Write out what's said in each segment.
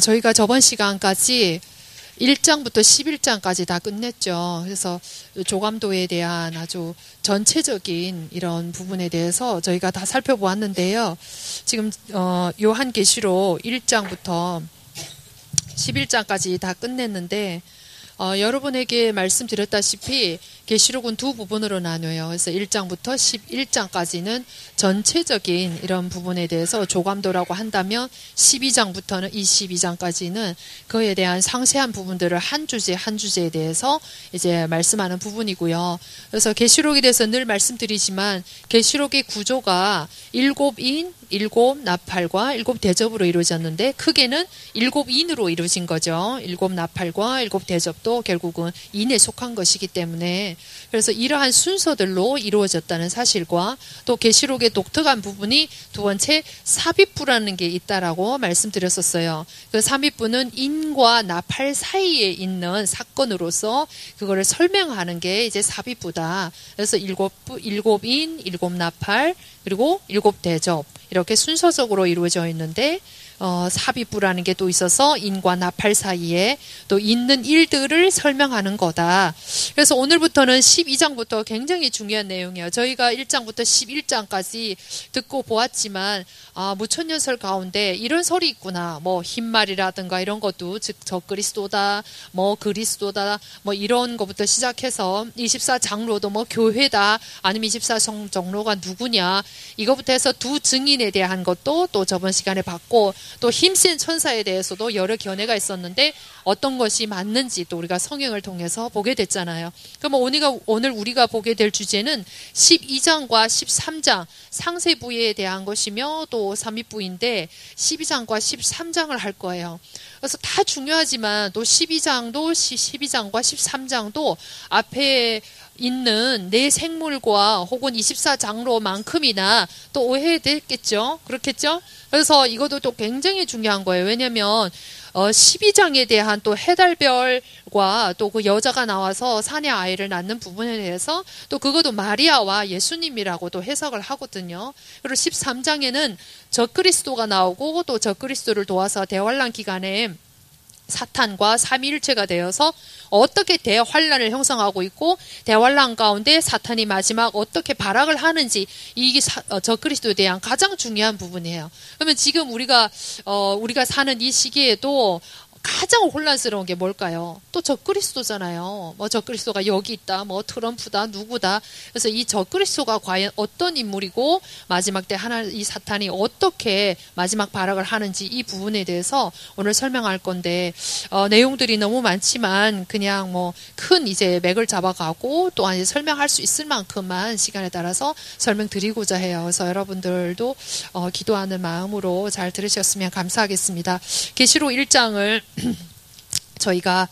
저희가 저번 시간까지 1장부터 11장까지 다 끝냈죠. 그래서 조감도에 대한 아주 전체적인 이런 부분에 대해서 저희가 다 살펴보았는데요. 지금 요한계시록 1장부터 11장까지 다 끝냈는데 여러분에게 말씀드렸다시피 계시록은 두 부분으로 나뉘어요. 그래서 1장부터 11장까지는 전체적인 이런 부분에 대해서 조감도라고 한다면 12장부터는 22장까지는 그에 대한 상세한 부분들을 한 주제 한 주제에 대해서 이제 말씀하는 부분이고요. 그래서 계시록에 대해서 늘 말씀드리지만 계시록의 구조가 7인, 7나팔과 7대접으로 이루어졌는데 크게는 7인으로 이루어진 거죠. 7나팔과 7대접도 결국은 인에 속한 것이기 때문에 그래서 이러한 순서들로 이루어졌다는 사실과 또 계시록의 독특한 부분이 두 번째 삽입부라는 게 있다라고 말씀드렸었어요. 그 삽입부는 인과 나팔 사이에 있는 사건으로서 그거를 설명하는 게 이제 삽입부다. 그래서 7인, 7나팔 그리고 7대접 이렇게 순서적으로 이루어져 있는데 삽입부라는 게 또 있어서 인과 나팔 사이에 또 있는 일들을 설명하는 거다. 그래서 오늘부터는 12장부터 굉장히 중요한 내용이에요. 저희가 1장부터 11장까지 듣고 보았지만 무천년설 가운데 이런 설이 있구나. 뭐 흰말이라든가 이런 것도 즉 적그리스도다, 뭐 그리스도다, 뭐 이런 것부터 시작해서 24장로도 뭐 교회다, 아니면 24장로가 누구냐 이거부터 해서 두 증인에 대한 것도 또 저번 시간에 봤고 또 힘센 천사에 대해서도 여러 견해가 있었는데 어떤 것이 맞는지 또 우리가 성경을 통해서 보게 됐잖아요. 그럼 오늘 우리가 보게 될 주제는 12장과 13장 상세부에 대한 것이며 또 삽입부인데 12장과 13장을 할 거예요. 그래서 다 중요하지만 또 12장과 13장도 앞에 있는 내 생물과 혹은 24장로만큼이나 또 오해됐겠죠. 그렇겠죠? 그래서 이것도 또 굉장히 중요한 거예요. 왜냐하면 12장에 대한 또 해달별과 또 그 여자가 나와서 사내 아이를 낳는 부분에 대해서 또 그것도 마리아와 예수님이라고 또 해석을 하거든요. 그리고 13장에는 적그리스도가 나오고 또 적그리스도를 도와서 대환란 기간에 사탄과 삼위일체가 되어서 어떻게 대환란을 형성하고 있고 대환란 가운데 사탄이 마지막 어떻게 발악을 하는지 이게 적그리스도에 대한 가장 중요한 부분이에요. 그러면 지금 우리가 사는 이 시기에도 가장 혼란스러운 게 뭘까요? 또 적그리스도잖아요. 뭐 적그리스도가 여기 있다, 뭐 트럼프다, 누구다. 그래서 이 적그리스도가 과연 어떤 인물이고 마지막 때 이 사탄이 어떻게 마지막 발악을 하는지 이 부분에 대해서 오늘 설명할 건데 내용들이 너무 많지만 그냥 뭐 큰 이제 맥을 잡아가고 또한 이제 설명할 수 있을 만큼만 시간에 따라서 설명드리고자 해요. 그래서 여러분들도 기도하는 마음으로 잘 들으셨으면 감사하겠습니다. 계시록 1장을 저희가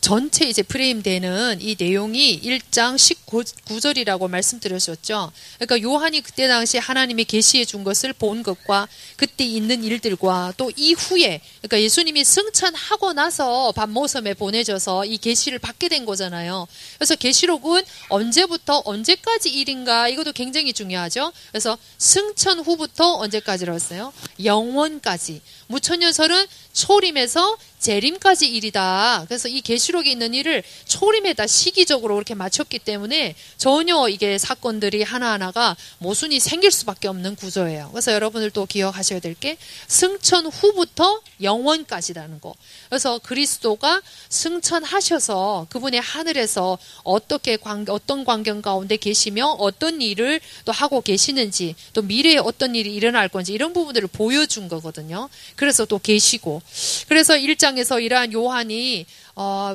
전체 이제 프레임되는 이 내용이 1장 19절이라고 말씀드렸었죠. 그러니까 요한이 그때 당시 하나님이 계시해 준 것을 본 것과 그때 있는 일들과 또 이후에 그러니까 예수님이 승천하고 나서 반모섬에 보내져서 이 계시를 받게 된 거잖아요. 그래서 계시록은 언제부터 언제까지 일인가 이것도 굉장히 중요하죠. 그래서 승천 후부터 언제까지라고 했어요? 영원까지. 무천년설은 초림에서 재림까지 일이다. 그래서 이 계시록에 있는 일을 초림에다 시기적으로 그렇게 맞췄기 때문에 전혀 이게 사건들이 하나하나가 모순이 생길 수밖에 없는 구조예요. 그래서 여러분들도 기억하셔야 될 게 승천 후부터 영원까지라는 거. 그래서 그리스도가 승천하셔서 그분의 하늘에서 어떤 광경 가운데 계시며 어떤 일을 또 하고 계시는지 또 미래에 어떤 일이 일어날 건지 이런 부분들을 보여준 거거든요. 그래서 또 계시고 그래서 1장에서 이러한 요한이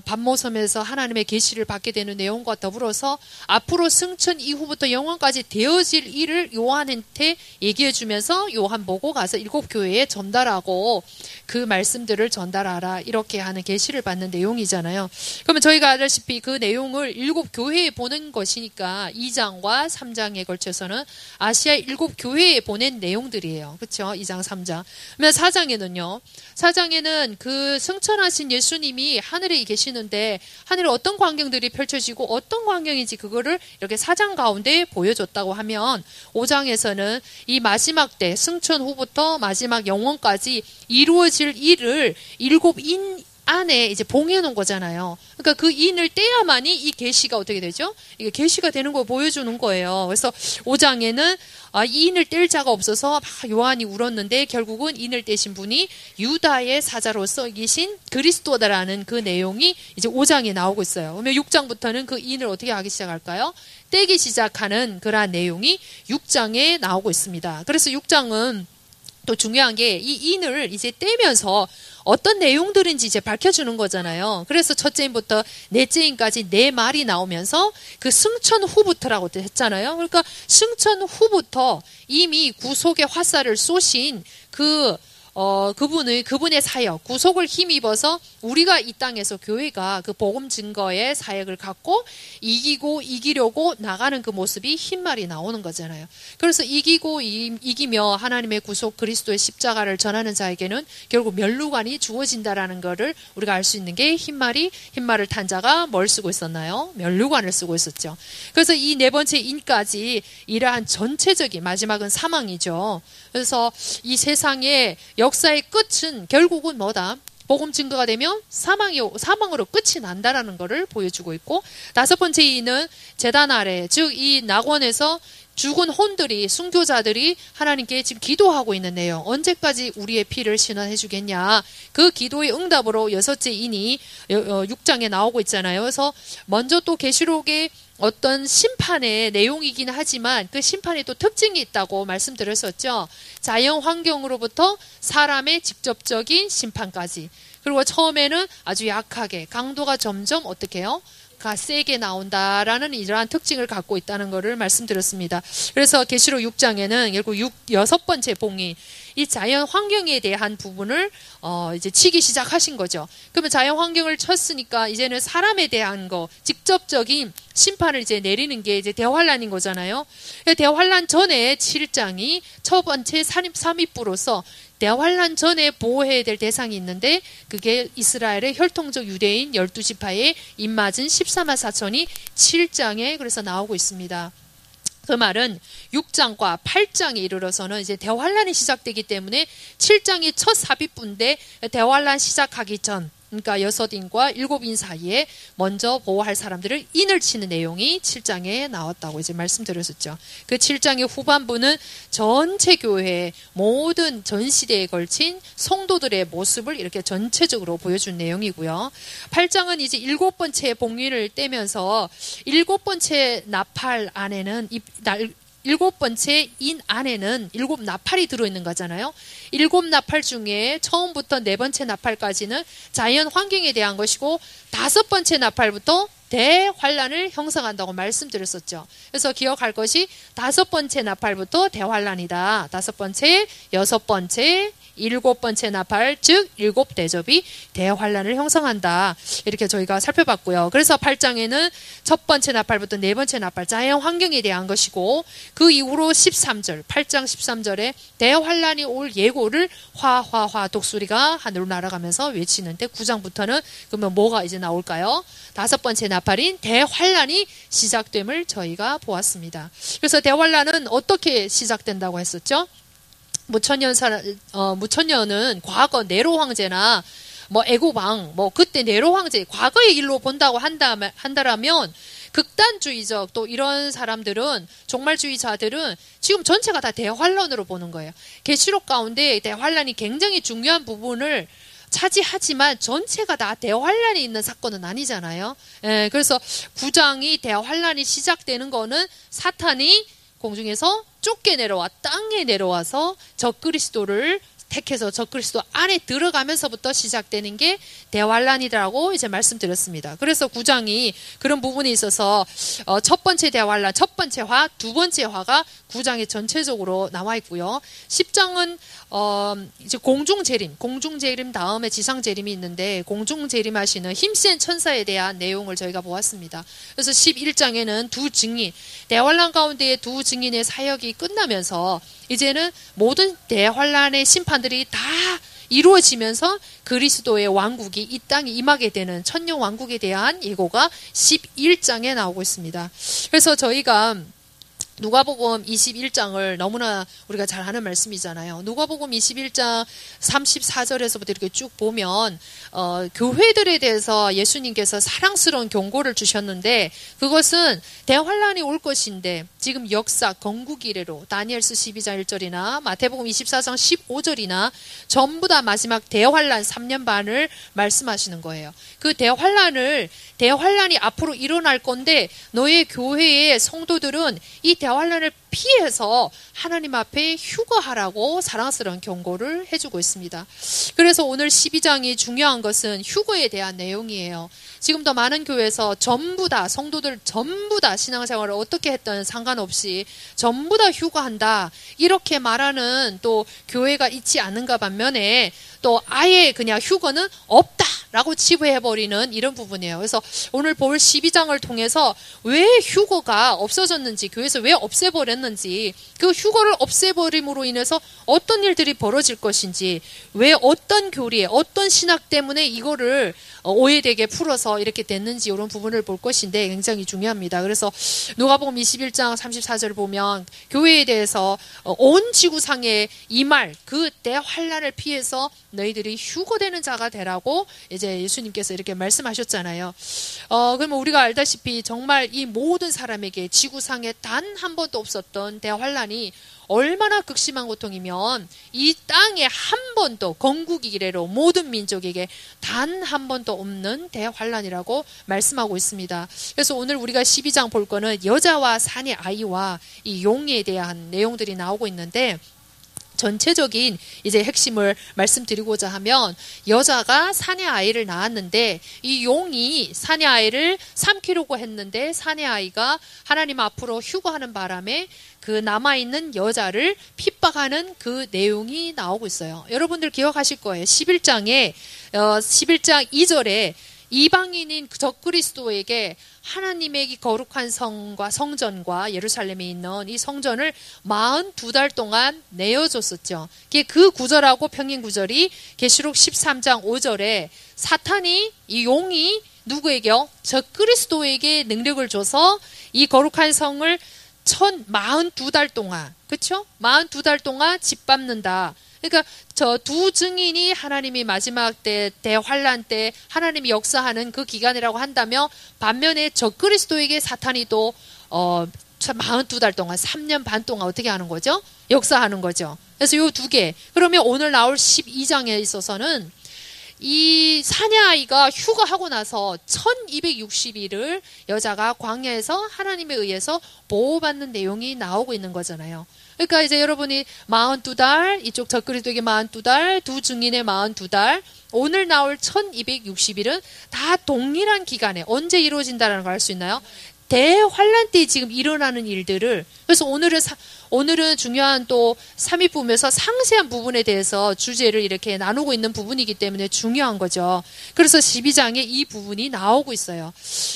반모섬에서 하나님의 계시를 받게 되는 내용과 더불어서 앞으로 승천 이후부터 영원까지 되어질 일을 요한한테 얘기해 주면서 요한 보고 가서 7교회에 전달하고 그 말씀들을 전달하라 이렇게 하는 계시를 받는 내용이잖아요. 그러면 저희가 알다시피 그 내용을 7교회에 보낸 것이니까 2장과 3장에 걸쳐서는 아시아 7교회에 보낸 내용들이에요. 그렇죠? 2장, 3장. 그러면 4장에는요. 4장에는 그 승천하신 예수님이 하늘에 하늘에 계시는데 하늘에 어떤 광경들이 펼쳐지고 어떤 광경인지 그거를 이렇게 4장 가운데 보여줬다고 하면 5장에서는 이 마지막 때 승천 후부터 마지막 영원까지 이루어질 일을 7인 안에 이제 봉해 놓은 거잖아요. 그러니까 그 인을 떼야만이 이 계시가 어떻게 되죠? 이게 계시가 되는 걸 보여주는 거예요. 그래서 5장에는 이 인을 뗄 자가 없어서 막 요한이 울었는데 결국은 인을 떼신 분이 유다의 사자로서 이기신 그리스도다라는 그 내용이 이제 5장에 나오고 있어요. 그러면 6장부터는 그 인을 어떻게 하기 시작할까요? 떼기 시작하는 그러한 내용이 6장에 나오고 있습니다. 그래서 6장은 또 중요한 게 이 인을 이제 떼면서 어떤 내용들인지 이제 밝혀주는 거잖아요. 그래서 첫째 인부터 넷째 인까지 4말이 나오면서 그 승천 후부터라고 했잖아요. 그러니까 승천 후부터 이미 구속의 화살을 쏘신 그분의 사역, 구속을 힘입어서 우리가 이 땅에서 교회가 그 복음 증거의 사역을 갖고 이기려고 나가는 그 모습이 흰말이 나오는 거잖아요. 그래서 이기며 하나님의 구속 그리스도의 십자가를 전하는 자에게는 결국 면류관이 주어진다라는 것을 우리가 알 수 있는 게 흰말을 탄 자가 뭘 쓰고 있었나요? 면류관을 쓰고 있었죠. 그래서 이 4번째 인까지 이러한 전체적인 마지막은 사망이죠. 그래서 이 세상의 역사의 끝은 결국은 뭐다? 복음 증거가 되면 사망으로 끝이 난다라는 것을 보여주고 있고, 5번째 이는 제단 아래, 즉 이 낙원에서 죽은 혼들이, 순교자들이 하나님께 지금 기도하고 있는 내용, 언제까지 우리의 피를 신원해 주겠냐, 그 기도의 응답으로 6째 인이 6장에 나오고 있잖아요. 그래서 먼저 또 계시록의 어떤 심판의 내용이긴 하지만 그 심판에 또 특징이 있다고 말씀드렸었죠. 자연 환경으로부터 사람의 직접적인 심판까지. 그리고 처음에는 아주 약하게, 강도가 점점 어떻게 해요? 세게 나온다라는 이러한 특징을 갖고 있다는 것을 말씀드렸습니다. 그래서 계시록 6장에는 결국 6번째 봉인, 이 자연 환경에 대한 부분을 이제 치기 시작하신 거죠. 그러면 자연 환경을 쳤으니까 이제는 사람에 대한 거, 직접적인 심판을 이제 내리는 게 이제 대환란인 거잖아요. 대환란 전에 7장이 첫 번째 산입부로서 대환란 전에 보호해야 될 대상이 있는데 그게 이스라엘의 혈통적 유대인 12지파의 입맞은 14만 4천이 7장에 그래서 나오고 있습니다. 그 말은 6장과 8장에 이르러서는 이제 대환란이 시작되기 때문에 7장이 첫 삽입부인데 대환란 시작하기 전, 그러니까 6인과 7인 사이에 먼저 보호할 사람들을 인을 치는 내용이 7장에 나왔다고 이제 말씀드렸었죠. 그 7장의 후반부는 전체 교회의 모든 전 시대에 걸친 성도들의 모습을 이렇게 전체적으로 보여준 내용이고요. 8장은 이제 7번째 봉인을 떼면서 7번째 나팔 안에는 7번째 인 안에는 7나팔이 들어있는 거잖아요. 7나팔 중에 처음부터 4번째 나팔까지는 자연 환경에 대한 것이고 5번째 나팔부터 대환란을 형성한다고 말씀드렸었죠. 그래서 기억할 것이 5번째 나팔부터 대환란이다. 5번째, 6번째, 7번째 나팔, 즉 7대접이 대환란을 형성한다. 이렇게 저희가 살펴봤고요. 그래서 8장에는 첫 번째 나팔부터 4번째 나팔, 자연 환경에 대한 것이고, 그 이후로 13절, 8장 13절에 대환란이 올 예고를 화화화 독수리가 하늘로 날아가면서 외치는데, 9장부터는 그러면 뭐가 이제 나올까요? 5번째 나팔인 대환란이 시작됨을 저희가 보았습니다. 그래서 대환란은 어떻게 시작된다고 했었죠? 무천년은 과거 네로 황제나 애굽 왕, 그때 네로 황제 과거의 일로 본다고 한다라면 극단주의적 또 이런 사람들은, 종말주의자들은 지금 전체가 다 대환란으로 보는 거예요. 계시록 가운데 대환란이 굉장히 중요한 부분을 차지하지만 전체가 다 대환란이 있는 사건은 아니잖아요. 그래서 9장이 대환란이 시작되는 거는 사탄이 공중에서 쫓겨내려와 땅에 내려와서 적그리스도를 택해서 적그리스도 안에 들어가면서부터 시작되는 게 대환란이라고 이제 말씀드렸습니다. 그래서 9장이 그런 부분에 있어서 첫 번째 대환란, 첫 번째 화, 두 번째 화가 9장에 전체적으로 나와 있고요. 10장은 이제 공중재림 다음에 지상재림이 있는데, 공중재림하시는 힘센 천사에 대한 내용을 저희가 보았습니다. 그래서 11장에는 두 증인, 대환란 가운데의 두 증인의 사역이 끝나면서 이제는 모든 대환란의 심판들이 다 이루어지면서 그리스도의 왕국이 이 땅에 임하게 되는 천년 왕국에 대한 예고가 11장에 나오고 있습니다. 그래서 저희가 누가복음 21장을 너무나 우리가 잘 아는 말씀이잖아요. 누가복음 21장 34절에서부터 이렇게 쭉 보면 교회들에 대해서 예수님께서 사랑스러운 경고를 주셨는데, 그것은 대환란이 올 것인데 지금 역사 건국 이래로 다니엘서 12장 1절이나 마태복음 24장 15절이나 전부 다 마지막 대환란 3년 반을 말씀하시는 거예요. 그 대환란이 앞으로 일어날 건데, 너의 교회의 성도들은 이 대환란을 피해서 하나님 앞에 휴거하라고 사랑스러운 경고를 해주고 있습니다. 그래서 오늘 12장이 중요한 것은 휴거에 대한 내용이에요. 지금도 많은 교회에서 전부 다 성도들 전부 다 신앙생활을 어떻게 했든 상관없이 전부 다 휴거한다 이렇게 말하는 또 교회가 있지 않은가 반면에, 또 아예 그냥 휴거는 없다라고 치부해버리는 이런 부분이에요. 그래서 오늘 볼 12장을 통해서 왜 휴거가 없어졌는지, 교회에서 왜 없애버렸는지, 그 휴거를 없애버림으로 인해서 어떤 일들이 벌어질 것인지, 왜 어떤 교리에 어떤 신학 때문에 이거를 오해되게 풀어서 이렇게 됐는지 이런 부분을 볼 것인데 굉장히 중요합니다. 그래서 누가복음 21장 34절 보면 교회에 대해서 온 지구상의 이 말, 그 대환란을 피해서 너희들이 휴거되는 자가 되라고 이제 예수님께서 이렇게 말씀하셨잖아요. 그러면 우리가 알다시피 정말 이 모든 사람에게 지구상에 단 한 번도 없었던 대환란이 얼마나 극심한 고통이면 이 땅에 한 번도 건국 이래로 모든 민족에게 단 한 번도 없는 대환란이라고 말씀하고 있습니다. 그래서 오늘 우리가 12장 볼 거는 여자와 산의 아이와 이 용에 대한 내용들이 나오고 있는데, 전체적인 이제 핵심을 말씀드리고자 하면, 여자가 사내 아이를 낳았는데 이 용이 사내 아이를 삼키려고 했는데 사내 아이가 하나님 앞으로 휴거하는 바람에 그 남아있는 여자를 핍박하는 그 내용이 나오고 있어요. 여러분들 기억하실 거예요. 11장 2절에 이방인인 적그리스도에게 하나님의 거룩한 성과 성전과 예루살렘에 있는 이 성전을 42달 동안 내어줬었죠. 그 구절하고 평행 구절이 계시록 13장 5절에 사탄이, 이 용이 누구에게요? 적그리스도에게 능력을 줘서 이 거룩한 성을 42달 동안, 그렇죠? 42달 동안 짓밟는다. 그러니까 저 두 증인이 하나님이 마지막 때 대환란 때 하나님이 역사하는 그 기간이라고 한다면, 반면에 적그리스도에게 사탄이 또 42달 동안 3년 반 동안 어떻게 하는 거죠? 역사하는 거죠. 그래서 요 두 개. 그러면 오늘 나올 12장에 있어서는 이 사내아이가 휴거하고 나서 1260일을 여자가 광야에서 하나님에 의해서 보호받는 내용이 나오고 있는 거잖아요. 그러니까 이제 여러분이 42달, 이쪽 적그리스도에게 42달, 두 증인의 42달, 오늘 나올 1260일은 다 동일한 기간에 언제 이루어진다는 걸 알 수 있나요? 대환란 때 지금 일어나는 일들을. 그래서 오늘은 중요한 또 삼위부면서 상세한 부분에 대해서 주제를 이렇게 나누고 있는 부분이기 때문에 중요한 거죠. 그래서 12장에 이 부분이 나오고 있어요.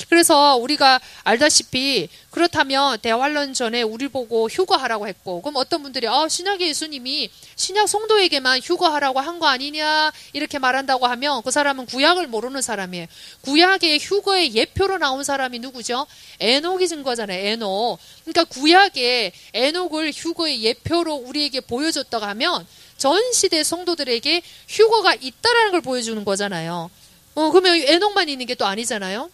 그래서 우리가 알다시피, 그렇다면 대환란 전에 우리 보고 휴거하라고 했고, 그럼 어떤 분들이 신약의 예수님이 신약 성도에게만 휴거하라고 한 거 아니냐 이렇게 말한다고 하면, 그 사람은 구약을 모르는 사람이에요. 구약의 휴거의 예표로 나온 사람이 누구죠? 에녹이 증거잖아요. 에녹. 그러니까 구약의 에녹을 휴거의 예표로 우리에게 보여줬다고 하면 전 시대 성도들에게 휴거가 있다라는 걸 보여주는 거잖아요. 그러면 에녹만 있는 게 또 아니잖아요.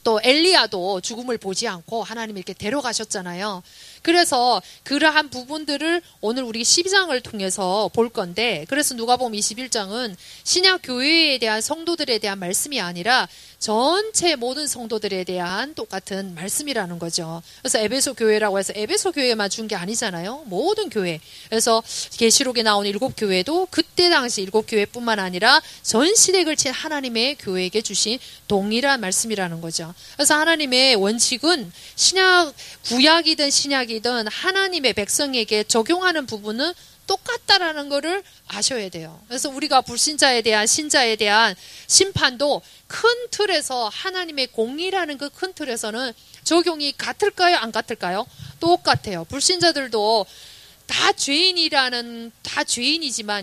또 엘리야도 죽음을 보지 않고 하나님이 이렇게 데려가셨잖아요. 그래서 그러한 부분들을 오늘 우리 12장을 통해서 볼 건데, 그래서 누가복음 21장은 신약 교회에 대한 성도들에 대한 말씀이 아니라 전체 모든 성도들에 대한 똑같은 말씀이라는 거죠. 그래서 에베소 교회라고 해서 에베소 교회만 준 게 아니잖아요. 모든 교회. 그래서 계시록에 나온 7교회도 그때 당시 7교회뿐만 아니라 전 시대에 걸친 하나님의 교회에게 주신 동일한 말씀이라는 거죠. 그래서 하나님의 원칙은 구약이든 신약이든 하나님의 백성에게 적용하는 부분은 똑같다라는 거를 아셔야 돼요. 그래서 우리가 불신자에 대한 신자에 대한 심판도 큰 틀에서 하나님의 공의라는 그 큰 틀에서는 적용이 같을까요? 안 같을까요? 똑같아요. 불신자들도 다 죄인이지만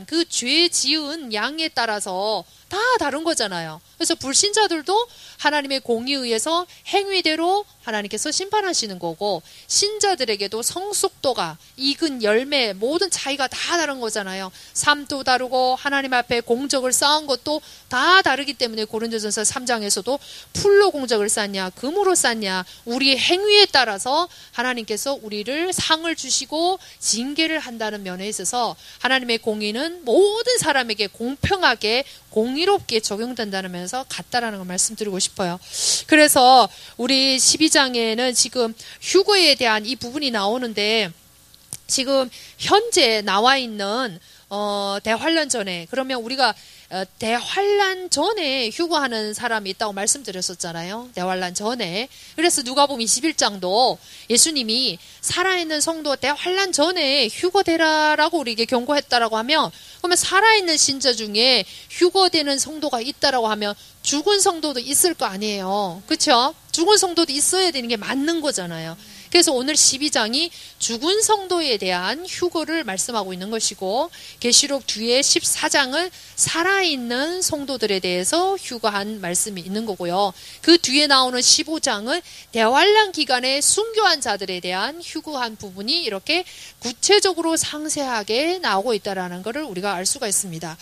그 죄 지은 양에 따라서 다 다른 거잖아요. 그래서 불신자들도 하나님의 공의에 의해서 행위대로 하나님께서 심판하시는 거고, 신자들에게도 성숙도가, 익은 열매, 모든 차이가 다 다른 거잖아요. 삶도 다르고 하나님 앞에 공적을 쌓은 것도 다 다르기 때문에 고린도전서 3장에서도 풀로 공적을 쌓냐 금으로 쌓냐, 우리의 행위에 따라서 하나님께서 우리를 상을 주시고 징계를 한다는 면에 있어서 하나님의 공의는 모든 사람에게 공평하게 공의롭게 적용된다는 면에서 같다라는 걸 말씀드리고 싶어요. 그래서 우리 12장에는 지금 휴거에 대한 이 부분이 나오는데, 지금 현재 나와 있는 대환란 전에, 그러면 우리가 대환란 전에 휴거하는 사람이 있다고 말씀드렸었잖아요. 대환란 전에. 그래서 누가복음 21장도 예수님이 살아있는 성도 대환란 전에 휴거되라라고 우리에게 경고했다라고 하면, 그러면 살아있는 신자 중에 휴거되는 성도가 있다라고 하면 죽은 성도도 있을 거 아니에요. 그렇죠? 죽은 성도도 있어야 되는 게 맞는 거잖아요. 그래서 오늘 12장이 죽은 성도에 대한 휴거를 말씀하고 있는 것이고, 계시록 뒤에 14장은 살아있는 성도들에 대해서 휴거한 말씀이 있는 거고요. 그 뒤에 나오는 15장은 대환란 기간에 순교한 자들에 대한 휴거한 부분이 이렇게 구체적으로 상세하게 나오고 있다는 것을 우리가 알 수가 있습니다.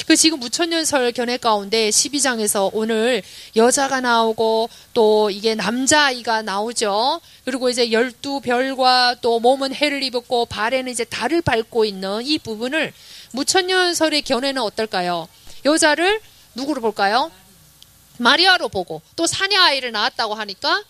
그 지금 무천년설 견해 가운데 12장에서 오늘 여자가 나오고 또 이게 남자아이가 나오죠. 그리고 이제 12별과 또 몸은 해를 입었고 발에는 이제 달을 밟고 있는 이 부분을 무천년설의 견해는 어떨까요? 여자를 누구로 볼까요? 마리아로 보고, 또 사내아이를 낳았다고 하니까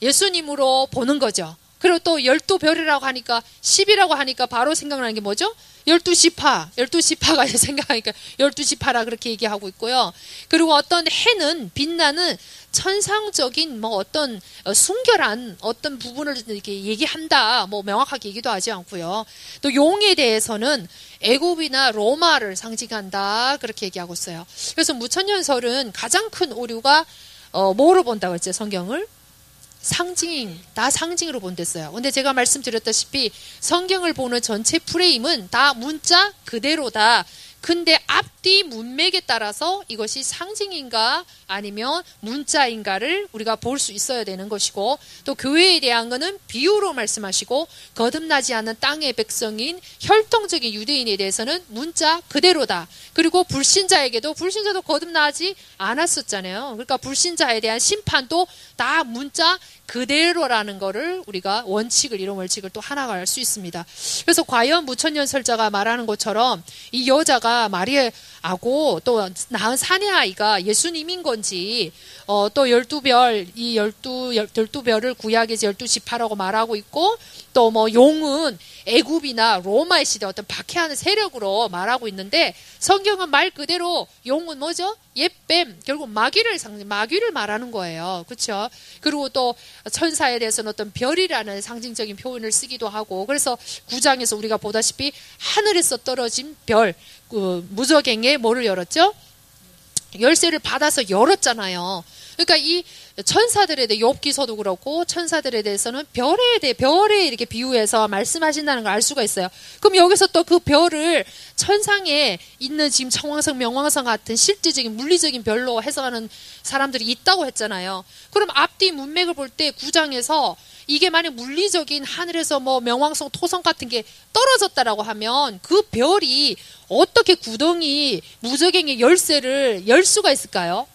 예수님으로 보는 거죠. 그리고 또 12별이라고 하니까 10이라고 하니까 바로 생각나는 게 뭐죠? 12지파, 12지파가 생각하니까 12지파라 그렇게 얘기하고 있고요. 그리고 어떤 해는 빛나는 천상적인 어떤 순결한 어떤 부분을 이렇게 얘기한다, 명확하게 얘기도 하지 않고요. 또 용에 대해서는 애굽이나 로마를 상징한다 그렇게 얘기하고 있어요. 그래서 무천년설은 가장 큰 오류가 뭐로 본다고 했죠? 성경을 다 상징으로 본댔어요. 근데 제가 말씀드렸다시피 성경을 보는 전체 프레임은 다 문자 그대로다. 근데 앞뒤 문맥에 따라서 이것이 상징인가 아니면 문자인가를 우리가 볼 수 있어야 되는 것이고, 또 교회에 대한 거는 비유로 말씀하시고, 거듭나지 않은 땅의 백성인 혈통적인 유대인에 대해서는 문자 그대로다. 그리고 불신자도 거듭나지 않았었잖아요. 그러니까 불신자에 대한 심판도 다 문자 그대로라는 거를 우리가 이런 원칙을 또 하나가 알 수 있습니다. 그래서 과연 무천년설자가 말하는 것처럼 이 여자가 마리아하고 또 낳은 사내아이가 예수님인 건지, 또 12별, 이 12별을 구약의 12지파라고 말하고 있고, 또 용은 애굽이나 로마의 시대 어떤 박해하는 세력으로 말하고 있는데, 성경은 말 그대로 용은 뭐죠? 옛뱀, 결국 마귀를 말하는 거예요. 그렇죠? 그리고 또 천사에 대해서는 어떤 별이라는 상징적인 표현을 쓰기도 하고, 그래서 9장에서 우리가 보다시피 하늘에서 떨어진 별, 무저갱에 뭐를 열었죠? 열쇠를 받아서 열었잖아요. 그러니까 이 천사들에 대해 욥기서도 그렇고 천사들에 대해서는 별에 이렇게 비유해서 말씀하신다는 걸 알 수가 있어요. 그럼 여기서 또 그 별을 천상에 있는 지금 청왕성, 명왕성 같은 실제적인 물리적인 별로 해석하는 사람들이 있다고 했잖아요. 그럼 앞뒤 문맥을 볼 때 9장에서 이게 만약 물리적인 하늘에서 명왕성, 토성 같은 게 떨어졌다라고 하면 그 별이 어떻게 구덩이 무저갱의 열쇠를 열 수가 있을까요?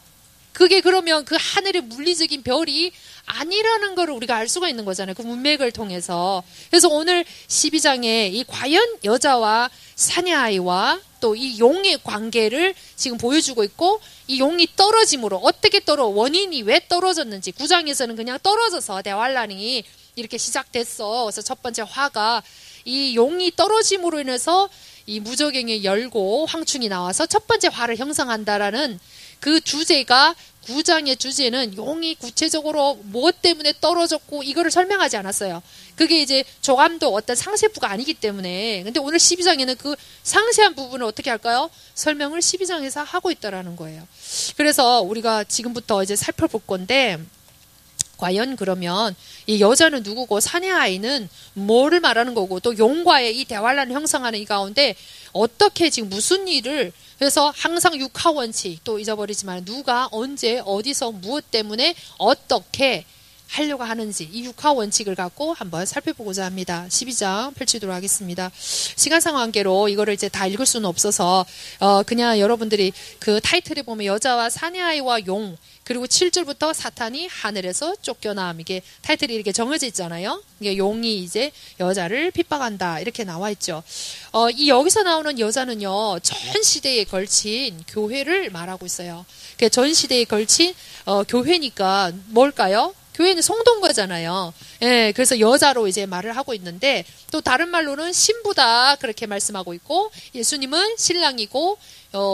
그게 그러면 그 하늘의 물리적인 별이 아니라는 걸 우리가 알 수가 있는 거잖아요. 그 문맥을 통해서. 그래서 오늘 12장에 이 과연 여자와 사내아이와 또 이 용의 관계를 지금 보여주고 있고, 이 용이 떨어짐으로 어떻게 원인이 왜 떨어졌는지, 9장에서는 그냥 떨어져서 대환란이 이렇게 시작됐어. 그래서 첫 번째 화가 이 용이 떨어짐으로 인해서 이 무저갱이 열고 황충이 나와서 첫 번째 화를 형성한다라는 그 주제가 9장의 주제는 용이 구체적으로 무엇 때문에 떨어졌고 이거를 설명하지 않았어요. 그게 이제 조감도 어떤 상세부가 아니기 때문에. 근데 오늘 12장에는 그 상세한 부분을 어떻게 할까요? 설명을 12장에서 하고 있다라는 거예요. 그래서 우리가 지금부터 이제 살펴볼 건데, 과연 그러면 이 여자는 누구고 사내 아이는 뭐를 말하는 거고, 또 용과의 이 대환란을 형성하는 이 가운데 어떻게 지금 무슨 일을, 그래서 항상 육하 원칙, 또 잊어버리지만 누가 언제 어디서 무엇 때문에 어떻게 하려고 하는지 이 육하 원칙을 갖고 한번 살펴보고자 합니다. 12장 펼치도록 하겠습니다. 시간상 관계로 이거를 이제 다 읽을 수는 없어서 그냥 여러분들이 그 타이틀에 보면 여자와 사내 아이와 용, 그리고 7절부터 사탄이 하늘에서 쫓겨남, 이게 타이틀이 이렇게 정해져 있잖아요. 이게 용이 이제 여자를 핍박한다 이렇게 나와 있죠. 이 여기서 나오는 여자는요, 전 시대에 걸친 교회를 말하고 있어요. 전 시대에 걸친 교회니까 뭘까요? 교회는 성도인 거잖아요. 예, 그래서 여자로 이제 말을 하고 있는데, 또 다른 말로는 신부다 그렇게 말씀하고 있고, 예수님은 신랑이고,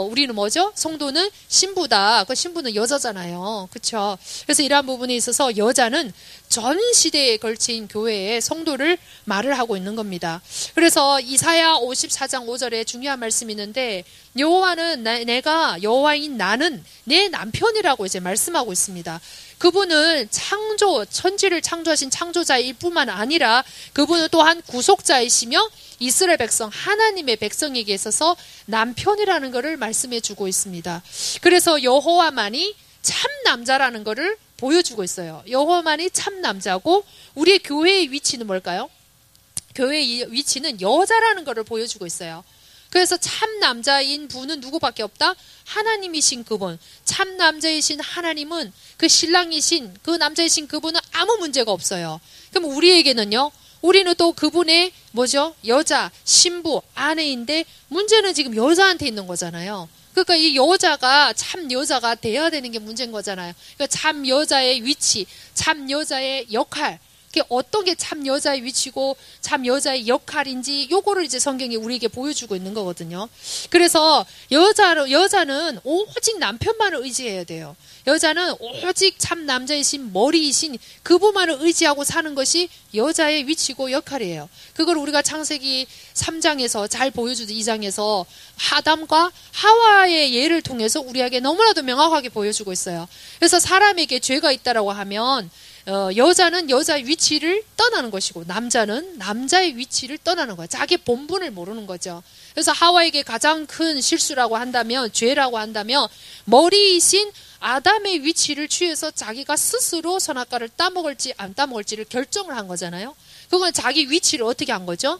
우리는 뭐죠? 성도는 신부다. 그 신부는 여자잖아요. 그렇죠? 그래서 이러한 부분에 있어서 여자는 전 시대에 걸친 교회의 성도를 말을 하고 있는 겁니다. 그래서 이사야 54장 5절에 중요한 말씀이 있는데, 여호와는 내가 여호와인 나는 내 남편이라고 이제 말씀하고 있습니다. 그분은 천지를 창조하신 창조자일 뿐만 아니라 그분은 또한 구속자이시며 이스라엘 백성, 하나님의 백성에게 있어서 남편이라는 것을 말씀해 주고 있습니다. 그래서 여호와만이 참 남자라는 것을 보여주고 있어요. 여호와만이 참 남자고, 우리의 교회의 위치는 뭘까요? 교회의 위치는 여자라는 것을 보여주고 있어요. 그래서 참 남자인 분은 누구밖에 없다? 하나님이신 그분. 참 남자이신 하나님은, 그 신랑이신 그 남자이신 그분은 아무 문제가 없어요. 그럼 우리에게는요, 우리는 또 그분의 뭐죠? 여자, 신부, 아내인데 문제는 지금 여자한테 있는 거잖아요. 그러니까 이 여자가 참 여자가 돼야 되는 게 문제인 거잖아요. 그러니까 참 여자의 위치, 참 여자의 역할, 어떤 게 참 여자의 위치고 참 여자의 역할인지 요거를 이제 성경이 우리에게 보여주고 있는 거거든요. 그래서 여자는 오직 남편만을 의지해야 돼요. 여자는 오직 참 남자이신 머리이신 그분만을 의지하고 사는 것이 여자의 위치고 역할이에요. 그걸 우리가 창세기 3장에서 잘 보여주죠. 2장에서 아담과 하와의 예를 통해서 우리에게 너무나도 명확하게 보여주고 있어요. 그래서 사람에게 죄가 있다라고 하면 여자는 여자의 위치를 떠나는 것이고, 남자는 남자의 위치를 떠나는 거예요. 자기 본분을 모르는 거죠. 그래서 하와에게 가장 큰 실수라고 한다면, 죄라고 한다면, 머리이신 아담의 위치를 취해서 자기가 스스로 선악과를 따먹을지 안 따먹을지를 결정을 한 거잖아요. 그건 자기 위치를 어떻게 한 거죠?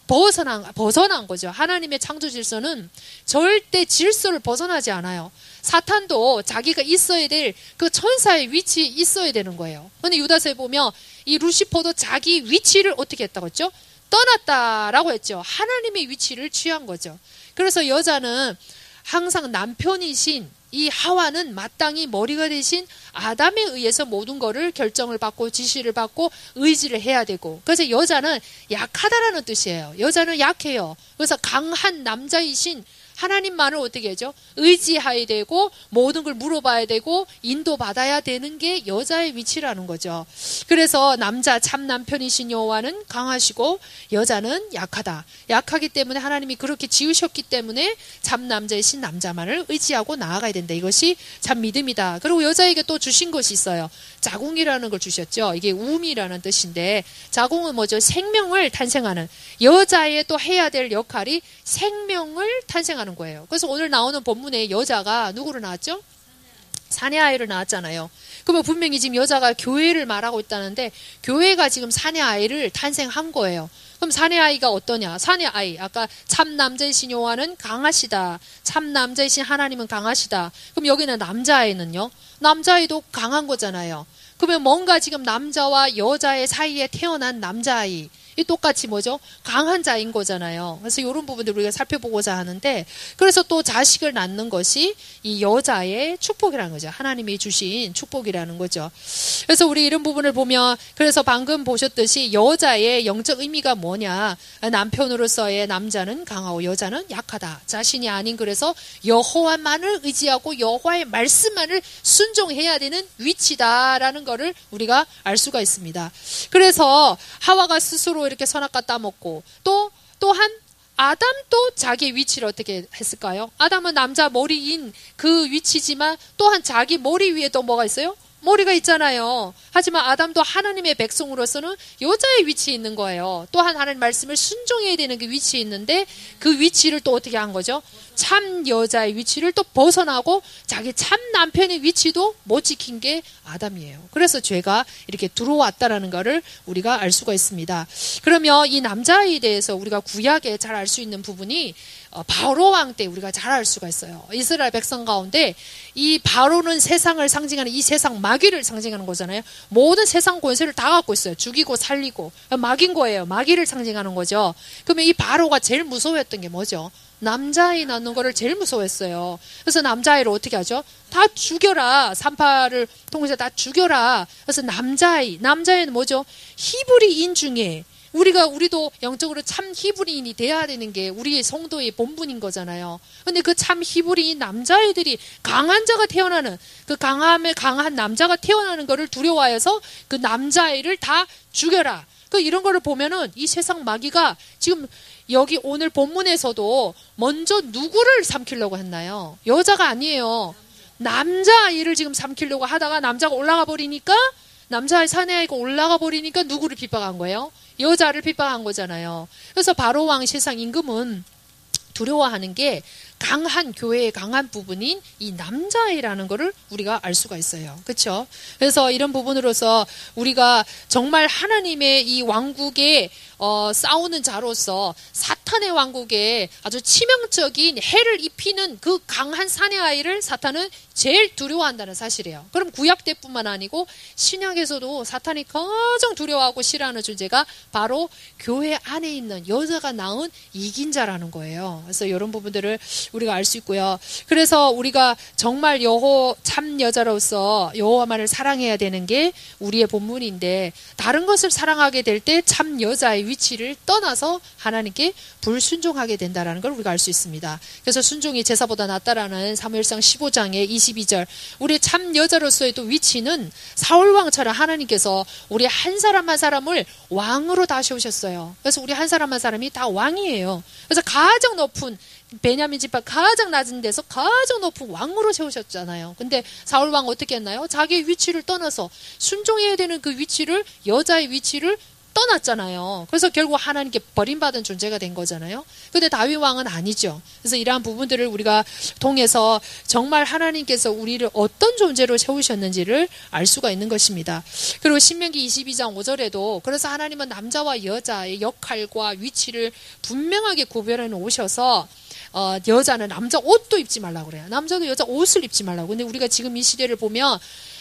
벗어난 거죠. 하나님의 창조 질서는 절대 질서를 벗어나지 않아요. 사탄도 자기가 있어야 될 그 천사의 위치에 있어야 되는 거예요. 그런데 유다서에 보면 이 루시퍼도 자기 위치를 어떻게 했다고 했죠? 떠났다라고 했죠. 하나님의 위치를 취한 거죠. 그래서 여자는 항상 남편이신 이 하와는 마땅히 머리가 되신 아담에 의해서 모든 거를 결정을 받고 지시를 받고 의지를 해야 되고, 그래서 여자는 약하다라는 뜻이에요. 여자는 약해요. 그래서 강한 남자이신 하나님만을 어떻게 하죠? 의지해야 되고 모든 걸 물어봐야 되고 인도받아야 되는 게 여자의 위치라는 거죠. 그래서 참 남편이신 여호와는 강하시고 여자는 약하다. 약하기 때문에 하나님이 그렇게 지으셨기 때문에 참 남자이신 남자만을 의지하고 나아가야 된다. 이것이 참 믿음이다. 그리고 여자에게 또 주신 것이 있어요. 자궁이라는 걸 주셨죠. 이게 우음이라는 뜻인데, 자궁은 뭐죠? 생명을 탄생하는, 여자의 또 해야 될 역할이 생명을 탄생하는 거예요. 그래서 오늘 나오는 본문에 여자가 누구로 나왔죠? 사내 아이를 낳았잖아요. 그러면 분명히 지금 여자가 교회를 말하고 있다는데, 교회가 지금 사내 아이를 탄생한 거예요. 그럼 사내 아이가 어떠냐? 사내 아이, 아까 참 남자이신 여호와는 강하시다, 참 남자이신 하나님은 강하시다. 그럼 여기는 남자아이는요? 남자아이도 강한 거잖아요. 그러면 뭔가 지금 남자와 여자의 사이에 태어난 남자아이, 이 똑같이 뭐죠? 강한 자인 거잖아요. 그래서 이런 부분들 우리가 살펴보고자 하는데, 그래서 또 자식을 낳는 것이 이 여자의 축복이라는 거죠. 하나님이 주신 축복이라는 거죠. 그래서 우리 이런 부분을 보면, 그래서 방금 보셨듯이 여자의 영적 의미가 뭐냐? 남편으로서의 남자는 강하고 여자는 약하다. 자신이 아닌, 그래서 여호와만을 의지하고 여호와의 말씀만을 순종해야 되는 위치다라는 거를 우리가 알 수가 있습니다. 그래서 하와가 스스로 이렇게 선악과 따먹고, 또한 아담도 자기 위치를 어떻게 했을까요? 아담은 남자 머리인 그 위치지만 또한 자기 머리 위에 또 뭐가 있어요? 머리가 있잖아요. 하지만 아담도 하나님의 백성으로서는 여자의 위치에 있는 거예요. 또한 하나님 말씀을 순종해야 되는 그 위치에 있는데, 그 위치를 또 어떻게 한 거죠? 참 여자의 위치를 또 벗어나고 자기 참 남편의 위치도 못 지킨 게 아담이에요. 그래서 죄가 이렇게 들어왔다라는 것을 우리가 알 수가 있습니다. 그러면 이 남자에 대해서 우리가 구약에 잘 알 수 있는 부분이 바로 왕 때 우리가 잘 알 수가 있어요. 이스라엘 백성 가운데 이 바로는 세상을 상징하는, 이 세상 마귀를 상징하는 거잖아요. 모든 세상 권세를 다 갖고 있어요. 죽이고 살리고 마귀인 거예요. 마귀를 상징하는 거죠. 그러면 이 바로가 제일 무서워했던 게 뭐죠? 남자아이 낳는 거를 제일 무서워했어요. 그래서 남자아이를 어떻게 하죠? 다 죽여라. 산파를 통해서 다 죽여라. 그래서 남자아이는 뭐죠? 히브리인 중에 우리도 영적으로 참 히브리인이 돼야 되는 게 우리의 성도의 본분인 거잖아요. 근데 그 참 히브리인 남자애들이 강한 자가 태어나는, 그 강한 남자가 태어나는 거를 두려워해서 그 남자애를 다 죽여라. 이런 거를 보면은 이 세상 마귀가 지금 여기 오늘 본문에서도 먼저 누구를 삼키려고 했나요? 여자가 아니에요. 남자아이를 지금 삼키려고 하다가 남자가 올라가 버리니까, 남자아이 사내아이가 올라가 버리니까 누구를 핍박한 거예요? 여자를 핍박한 거잖아요. 그래서 바로 왕 세상 임금은 두려워하는 게 강한, 교회의 강한 부분인 이 남자아이라는 거를 우리가 알 수가 있어요. 그렇죠? 그래서 이런 부분으로서 우리가 정말 하나님의 이 왕국에 싸우는 자로서 사탄의 왕국에 아주 치명적인 해를 입히는 그 강한 사내아이를 사탄은 제일 두려워한다는 사실이에요. 그럼 구약 때뿐만 아니고 신약에서도 사탄이 가장 두려워하고 싫어하는 존재가 바로 교회 안에 있는 여자가 낳은 이긴 자라는 거예요. 그래서 이런 부분들을 우리가 알 수 있고요. 그래서 우리가 정말 참 여자로서 여호와만을 사랑해야 되는 게 우리의 본문인데, 다른 것을 사랑하게 될 때 참 여자의 위치를 떠나서 하나님께 불순종하게 된다는 걸 우리가 알 수 있습니다. 그래서 순종이 제사보다 낫다라는 사무엘상 15장의 22절, 우리 참 여자로서의 또 위치는 사울왕처럼 하나님께서 우리 한 사람 한 사람을 왕으로 다 세우셨어요. 그래서 우리 한 사람 한 사람이 다 왕이에요. 그래서 가장 높은, 베냐민 지파 가장 낮은 데서 가장 높은 왕으로 세우셨잖아요. 근데 사울왕 어떻게 했나요? 자기의 위치를 떠나서 순종해야 되는 그 위치를, 여자의 위치를 떠났잖아요. 그래서 결국 하나님께 버림받은 존재가 된 거잖아요. 근데 다윗 왕은 아니죠. 그래서 이러한 부분들을 우리가 통해서 정말 하나님께서 우리를 어떤 존재로 세우셨는지를 알 수가 있는 것입니다. 그리고 신명기 22장 5절에도 그래서 하나님은 남자와 여자의 역할과 위치를 분명하게 구별해 놓으셔서 여자는 남자 옷도 입지 말라고 그래요. 남자도 여자 옷을 입지 말라고. 근데 우리가 지금 이 시대를 보면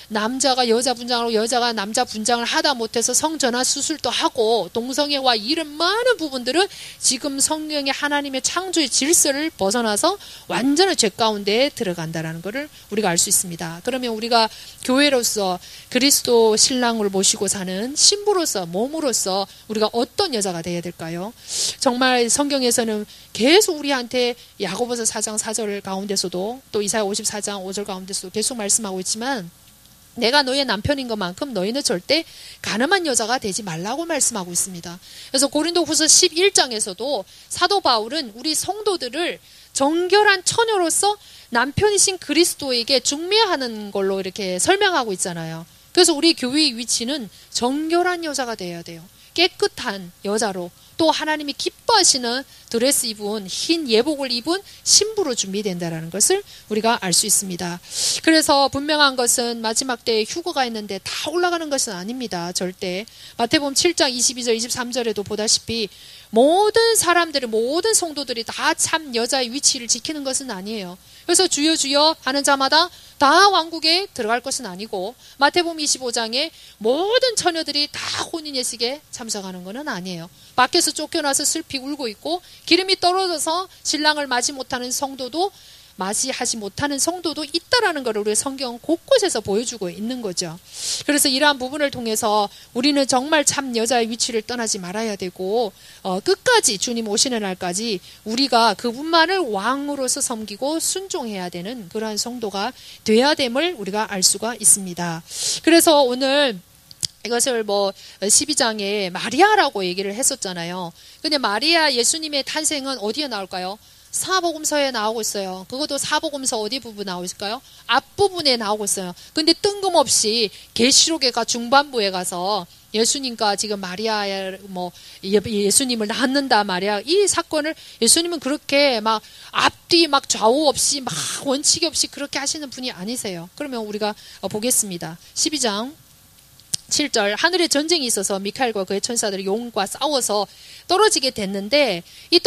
남자가 여자 분장을 하고 여자가 남자 분장을 하다 못해서 성전환 수술도 하고 동성애와 이런 많은 부분들은 지금 성경의 하나님의 창조의 질서를 벗어나서 완전한 죄 가운데에 들어간다는 것을 우리가 알 수 있습니다. 그러면 우리가 교회로서 그리스도 신랑을 모시고 사는 신부로서, 몸으로서 우리가 어떤 여자가 되어야 될까요? 정말 성경에서는 계속 우리한테 야고보서 4장 4절 가운데서도 또 이사야 54장 5절 가운데서도 계속 말씀하고 있지만, 내가 너의 남편인 것만큼 너희는 절대 가늠한 여자가 되지 말라고 말씀하고 있습니다. 그래서 고린도후서 11장에서도 사도 바울은 우리 성도들을 정결한 처녀로서 남편이신 그리스도에게 중매하는 걸로 이렇게 설명하고 있잖아요. 그래서 우리 교회의 위치는 정결한 여자가 되어야 돼요. 깨끗한 여자로, 또 하나님이 기뻐하시는 드레스 입은 흰 예복을 입은 신부로 준비된다는 것을 우리가 알 수 있습니다. 그래서 분명한 것은 마지막 때에 휴거가 있는데 다 올라가는 것은 아닙니다. 절대. 마태복음 7장 22절 23절에도 보다시피 모든 사람들이, 모든 성도들이 다 참 여자의 위치를 지키는 것은 아니에요. 그래서 주여 주여 하는 자마다 다 왕국에 들어갈 것은 아니고 마태복음 25장에 모든 처녀들이 다 혼인 예식에 참석하는 것은 아니에요. 밖에서 쫓겨나서 슬피 울고 있고 기름이 떨어져서 신랑을 맞이하지 못하는 성도도 있다라는 것을 우리 성경 곳곳에서 보여주고 있는 거죠. 그래서 이러한 부분을 통해서 우리는 정말 참 여자의 위치를 떠나지 말아야 되고 끝까지 주님 오시는 날까지 우리가 그분만을 왕으로서 섬기고 순종해야 되는 그러한 성도가 돼야 됨을 우리가 알 수가 있습니다. 그래서 오늘 이것을 12장에 마리아라고 얘기를 했었잖아요. 근데 마리아 예수님의 탄생은 어디에 나올까요? 사복음서에 나오고 있어요. 그것도 사복음서 어디 부분 나오고 있을까요? 앞부분에 나오고 있어요. 근데 뜬금없이 계시록에 중반부에 가서 예수님과 지금 마리아 예수님을 낳는다 말이야. 이 사건을 예수님은 그렇게 막 앞뒤 막 좌우 없이 막 원칙이 없이 그렇게 하시는 분이 아니세요. 그러면 우리가 보겠습니다. 12장 7절 하늘에 전쟁이 있어서 미카엘과 그의 천사들이 용과 싸워서 떨어지게 됐는데 이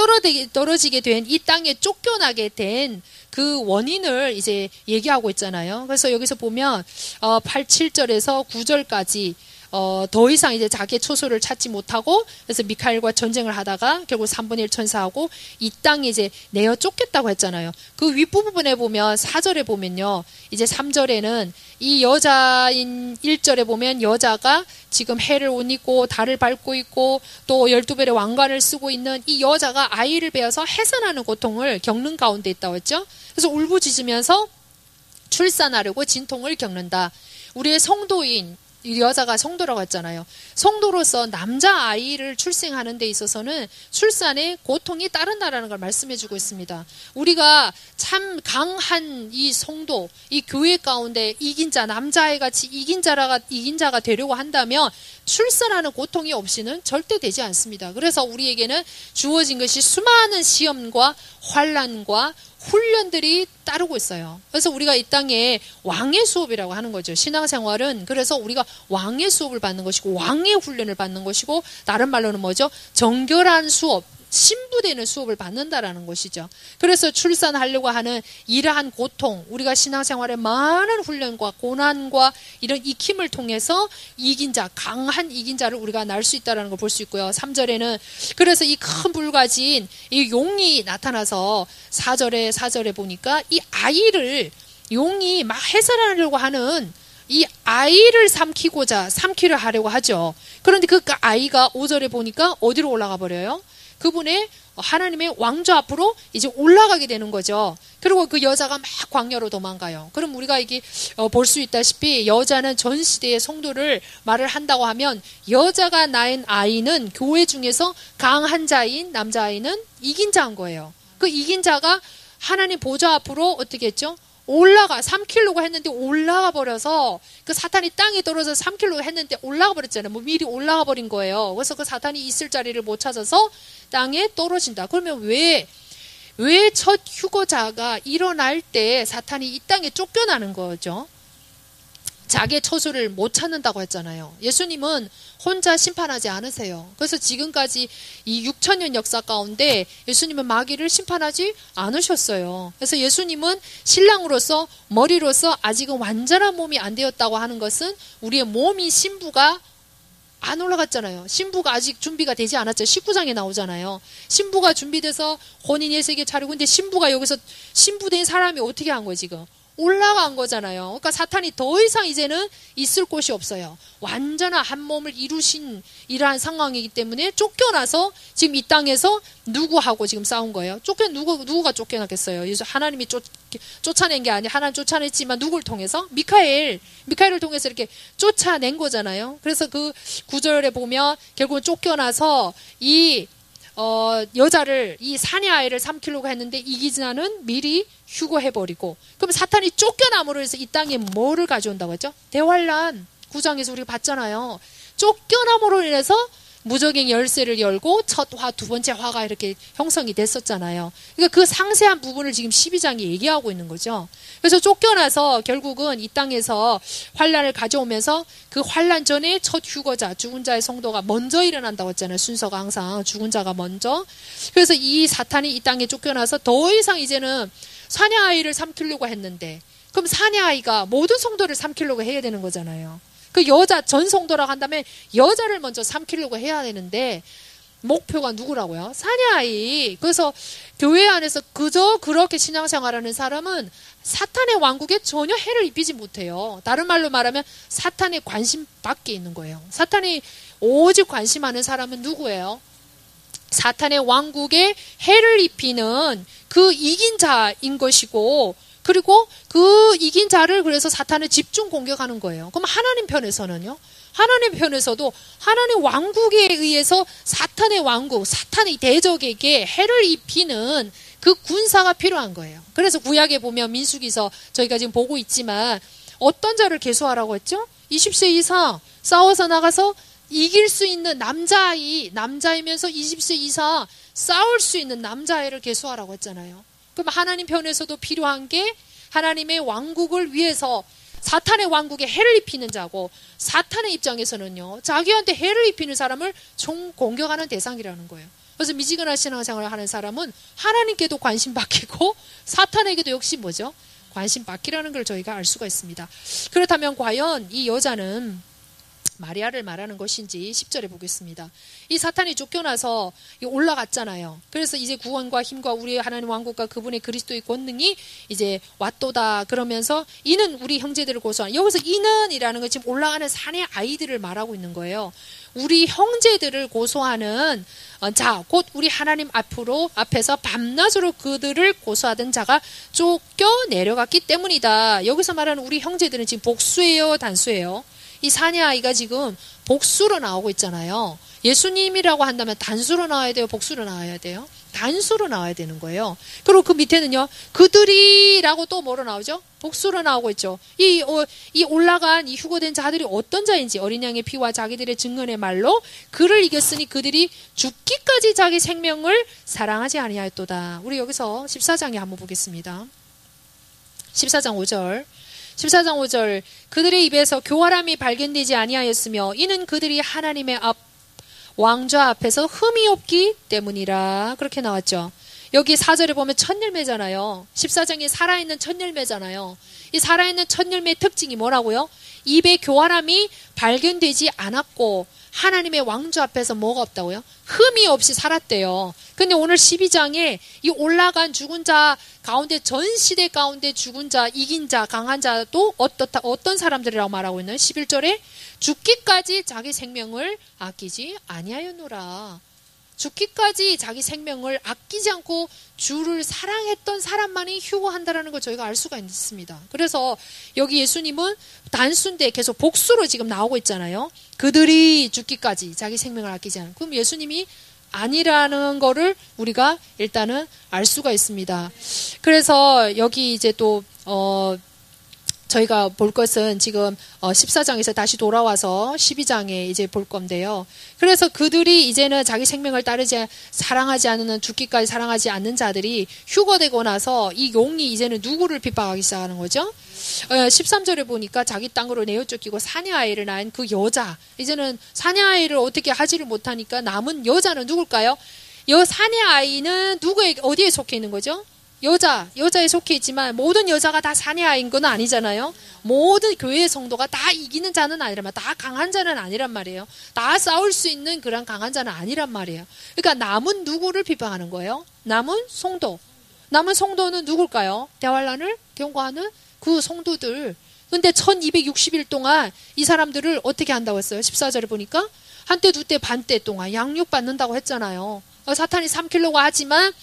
떨어지게 된 이 땅에 쫓겨나게 된 그 원인을 이제 얘기하고 있잖아요. 그래서 여기서 보면 7절에서 9절까지 더 이상 이제 자기의 초소를 찾지 못하고 그래서 미카엘과 전쟁을 하다가 결국 3분의 1 천사하고 이 땅에 이제 내어 쫓겼다고 했잖아요. 그 윗부분에 보면 4절에 보면요. 이제 3절에는 이 여자인 1절에 보면 여자가 지금 해를 옷 입고 달을 밟고 있고 또 12별의 왕관을 쓰고 있는 이 여자가 아이를 베어서 해산하는 고통을 겪는 가운데 있다고 했죠. 그래서 울부짖으면서 출산하려고 진통을 겪는다. 우리의 성도인 이 여자가 성도라고 했잖아요. 성도로서 남자아이를 출생하는 데 있어서는 출산에 고통이 따른다라는 걸 말씀해주고 있습니다. 우리가 참 강한 이 성도, 이 교회 가운데 이긴 자, 남자아이같이 이긴 자가 되려고 한다면 출산하는 고통이 없이는 절대 되지 않습니다. 그래서 우리에게는 주어진 것이 수많은 시험과 환난과 훈련들이 따르고 있어요. 그래서 우리가 이 땅에 왕의 수업이라고 하는 거죠. 신앙생활은 그래서 우리가 왕의 수업을 받는 것이고 왕의 훈련을 받는 것이고 다른 말로는 뭐죠? 정결한 수업, 신부되는 수업을 받는다라는 것이죠. 그래서 출산하려고 하는 이러한 고통, 우리가 신앙생활에 많은 훈련과 고난과 이런 익힘을 통해서 이긴 자, 강한 이긴 자를 우리가 날 수 있다는 걸 볼 수 있고요. 3절에는 그래서 이 큰 불 가진 이 용이 나타나서 4절에 보니까 이 아이를 용이 막 해산하려고 하는 이 아이를 삼키려 하려고 하죠. 그런데 그 아이가 5절에 보니까 어디로 올라가 버려요? 그분의 하나님의 왕좌 앞으로 이제 올라가게 되는 거죠. 그리고 그 여자가 막 광야로 도망가요. 그럼 우리가 이게 볼 수 있다시피 여자는 전 시대의 성도를 말을 한다고 하면 여자가 낳은 아이는 교회 중에서 강한 자인 남자아이는 이긴 자인 거예요. 그 이긴 자가 하나님 보좌 앞으로 어떻게 했죠? 삼키려고 했는데 올라가 버려서 그 사탄이 땅에 떨어져서 삼키려고 했는데 올라가 버렸잖아요. 미리 올라가 버린 거예요. 그래서 그 사탄이 있을 자리를 못 찾아서 땅에 떨어진다. 그러면 왜 첫 휴거자가 일어날 때 사탄이 이 땅에 쫓겨나는 거죠? 자기의 처소를 못 찾는다고 했잖아요. 예수님은 혼자 심판하지 않으세요. 그래서 지금까지 이 6,000년 역사 가운데 예수님은 마귀를 심판하지 않으셨어요. 그래서 예수님은 신랑으로서 머리로서 아직은 완전한 몸이 안 되었다고 하는 것은 우리의 몸이 신부가 안 올라갔잖아요. 신부가 아직 준비가 되지 않았죠. 19장에 나오잖아요. 신부가 준비돼서 혼인 예식에 차리고 근데 신부가 여기서 신부된 사람이 어떻게 한 거예요 지금? 올라간 거잖아요. 그러니까 사탄이 더 이상 이제는 있을 곳이 없어요. 완전한 한 몸을 이루신 이러한 상황이기 때문에 쫓겨나서 지금 이 땅에서 누구하고 지금 싸운 거예요? 누구가 쫓겨났겠어요? 하나님이 쫓아낸 게 아니라 하나님 쫓아냈지만 누굴 통해서? 미카엘을 통해서 이렇게 쫓아낸 거잖아요. 그래서 그 9절에 보면 결국은 쫓겨나서 이 여자를 이 사내 아이를 삼키려고 했는데 이기자는 미리 휴거해버리고 그럼 사탄이 쫓겨남으로 해서 이 땅에 뭐를 가져온다고 했죠? 대환란 9장에서 우리가 봤잖아요. 쫓겨남으로 인해서 무적행 열쇠를 열고 첫 화, 두 번째 화가 이렇게 형성이 됐었잖아요. 그러니까 그 상세한 부분을 지금 12장이 얘기하고 있는 거죠. 그래서 쫓겨나서 결국은 이 땅에서 환란을 가져오면서 그 환란 전에 첫 휴거자, 죽은 자의 성도가 먼저 일어난다고 했잖아요. 순서가 항상 죽은 자가 먼저. 그래서 이 사탄이 이 땅에 쫓겨나서 더 이상 이제는 사내아이를 삼키려고 했는데 그럼 사내아이가 모든 성도를 삼키려고 해야 되는 거잖아요. 그 여자 전 성도라고 한다면 여자를 먼저 삼키려고 해야 되는데 목표가 누구라고요? 사내아이. 그래서 교회 안에서 그저 그렇게 신앙생활하는 사람은 사탄의 왕국에 전혀 해를 입히지 못해요. 다른 말로 말하면 사탄의 관심 밖에 있는 거예요. 사탄이 오직 관심하는 사람은 누구예요? 사탄의 왕국에 해를 입히는 그 이긴 자인 것이고, 그리고 그 이긴 자를 그래서 사탄을 집중 공격하는 거예요. 그럼 하나님 편에서는요? 하나님 편에서도 하나님 왕국에 의해서 사탄의 왕국, 사탄의 대적에게 해를 입히는 그 군사가 필요한 거예요. 그래서 구약에 보면 민수기서 저희가 지금 보고 있지만 어떤 자를 계수하라고 했죠? 20세 이상 싸워서 나가서 이길 수 있는 남자이면서 20세 이상 싸울 수 있는 남자아이를 계수하라고 했잖아요. 그럼 하나님 편에서도 필요한 게 하나님의 왕국을 위해서 사탄의 왕국에 해를 입히는 자고, 사탄의 입장에서는요, 자기한테 해를 입히는 사람을 총 공격하는 대상이라는 거예요. 그래서 미지근한 신앙생활을 하는 사람은 하나님께도 관심 받기고 사탄에게도 역시 뭐죠? 관심 받기라는 걸 저희가 알 수가 있습니다. 그렇다면 과연 이 여자는 마리아를 말하는 것인지 10절에 보겠습니다. 이 사탄이 쫓겨나서 올라갔잖아요. 그래서 이제 구원과 힘과 우리의 하나님 왕국과 그분의 그리스도의 권능이 이제 왔도다 그러면서 이는 우리 형제들을 고소한, 여기서 이는이라는 건 지금 올라가는 사내 아이들을 말하고 있는 거예요. 우리 형제들을 고소하는 자, 곧 우리 하나님 앞에서 밤낮으로 그들을 고소하던 자가 쫓겨 내려갔기 때문이다. 여기서 말하는 우리 형제들은 지금 복수예요, 단수예요? 이 사내아이가 지금 복수로 나오고 있잖아요. 예수님이라고 한다면 단수로 나와야 돼요? 복수로 나와야 돼요? 단수로 나와야 되는 거예요. 그리고 그 밑에는요, 그들이라고 또 뭐로 나오죠? 복수로 나오고 있죠. 이 올라간 이 휴거된 자들이 어떤 자인지, 어린 양의 피와 자기들의 증언의 말로 그를 이겼으니 그들이 죽기까지 자기 생명을 사랑하지 아니하였도다. 우리 여기서 14장에 한번 보겠습니다. 14장 5절. 14장 5절, 그들의 입에서 교활함이 발견되지 아니하였으며 이는 그들이 하나님의 왕좌 앞에서 흠이 없기 때문이라. 그렇게 나왔죠. 여기 4절에 보면 첫 열매잖아요. 14장이 살아있는 첫 열매잖아요. 이 살아있는 첫 열매의 특징이 뭐라고요? 입에 교활함이 발견되지 않았고 하나님의 왕좌 앞에서 뭐가 없다고요? 흠이 없이 살았대요. 근데 오늘 12장에 이 올라간 죽은 자 가운데, 전 시대 가운데 죽은 자, 이긴 자, 강한 자도 어떤 사람들이라고 말하고 있나요? 11절에 죽기까지 자기 생명을 아끼지 아니하였노라. 죽기까지 자기 생명을 아끼지 않고 주를 사랑했던 사람만이 휴거한다라는 걸 저희가 알 수가 있습니다. 그래서 여기 예수님은 단수인데 계속 복수로 지금 나오고 있잖아요. 그들이 죽기까지 자기 생명을 아끼지 않은. 그럼 예수님이 아니라는 거를 우리가 일단은 알 수가 있습니다. 그래서 여기 이제 또 저희가 볼 것은 지금 14장에서 다시 돌아와서 12장에 이제 볼 건데요. 그래서 그들이 이제는 자기 생명을 사랑하지 않는, 죽기까지 사랑하지 않는 자들이 휴거되고 나서 이 용이 이제는 누구를 핍박하기 시작하는 거죠? 13절에 보니까 자기 땅으로 내어 쫓기고 사내아이를 낳은 그 여자, 이제는 사내아이를 어떻게 하지를 못하니까 남은 여자는 누굴까요? 사내아이는 어디에 속해 있는 거죠? 여자에 속해 있지만 모든 여자가 다 사내아이인 건 아니잖아요. 모든 교회의 성도가 다 이기는 자는 아니란 말이에요. 다 강한 자는 아니란 말이에요. 다 싸울 수 있는 그런 강한 자는 아니란 말이에요. 그러니까 남은 누구를 비방하는 거예요? 남은 성도. 남은 성도는 누굴까요? 대환란을 경고하는 그 성도들. 근데 1260일 동안 이 사람들을 어떻게 한다고 했어요? 14절에 보니까 한때 두때 반때 동안 양육받는다고 했잖아요. 사탄이 삼키려고 하지만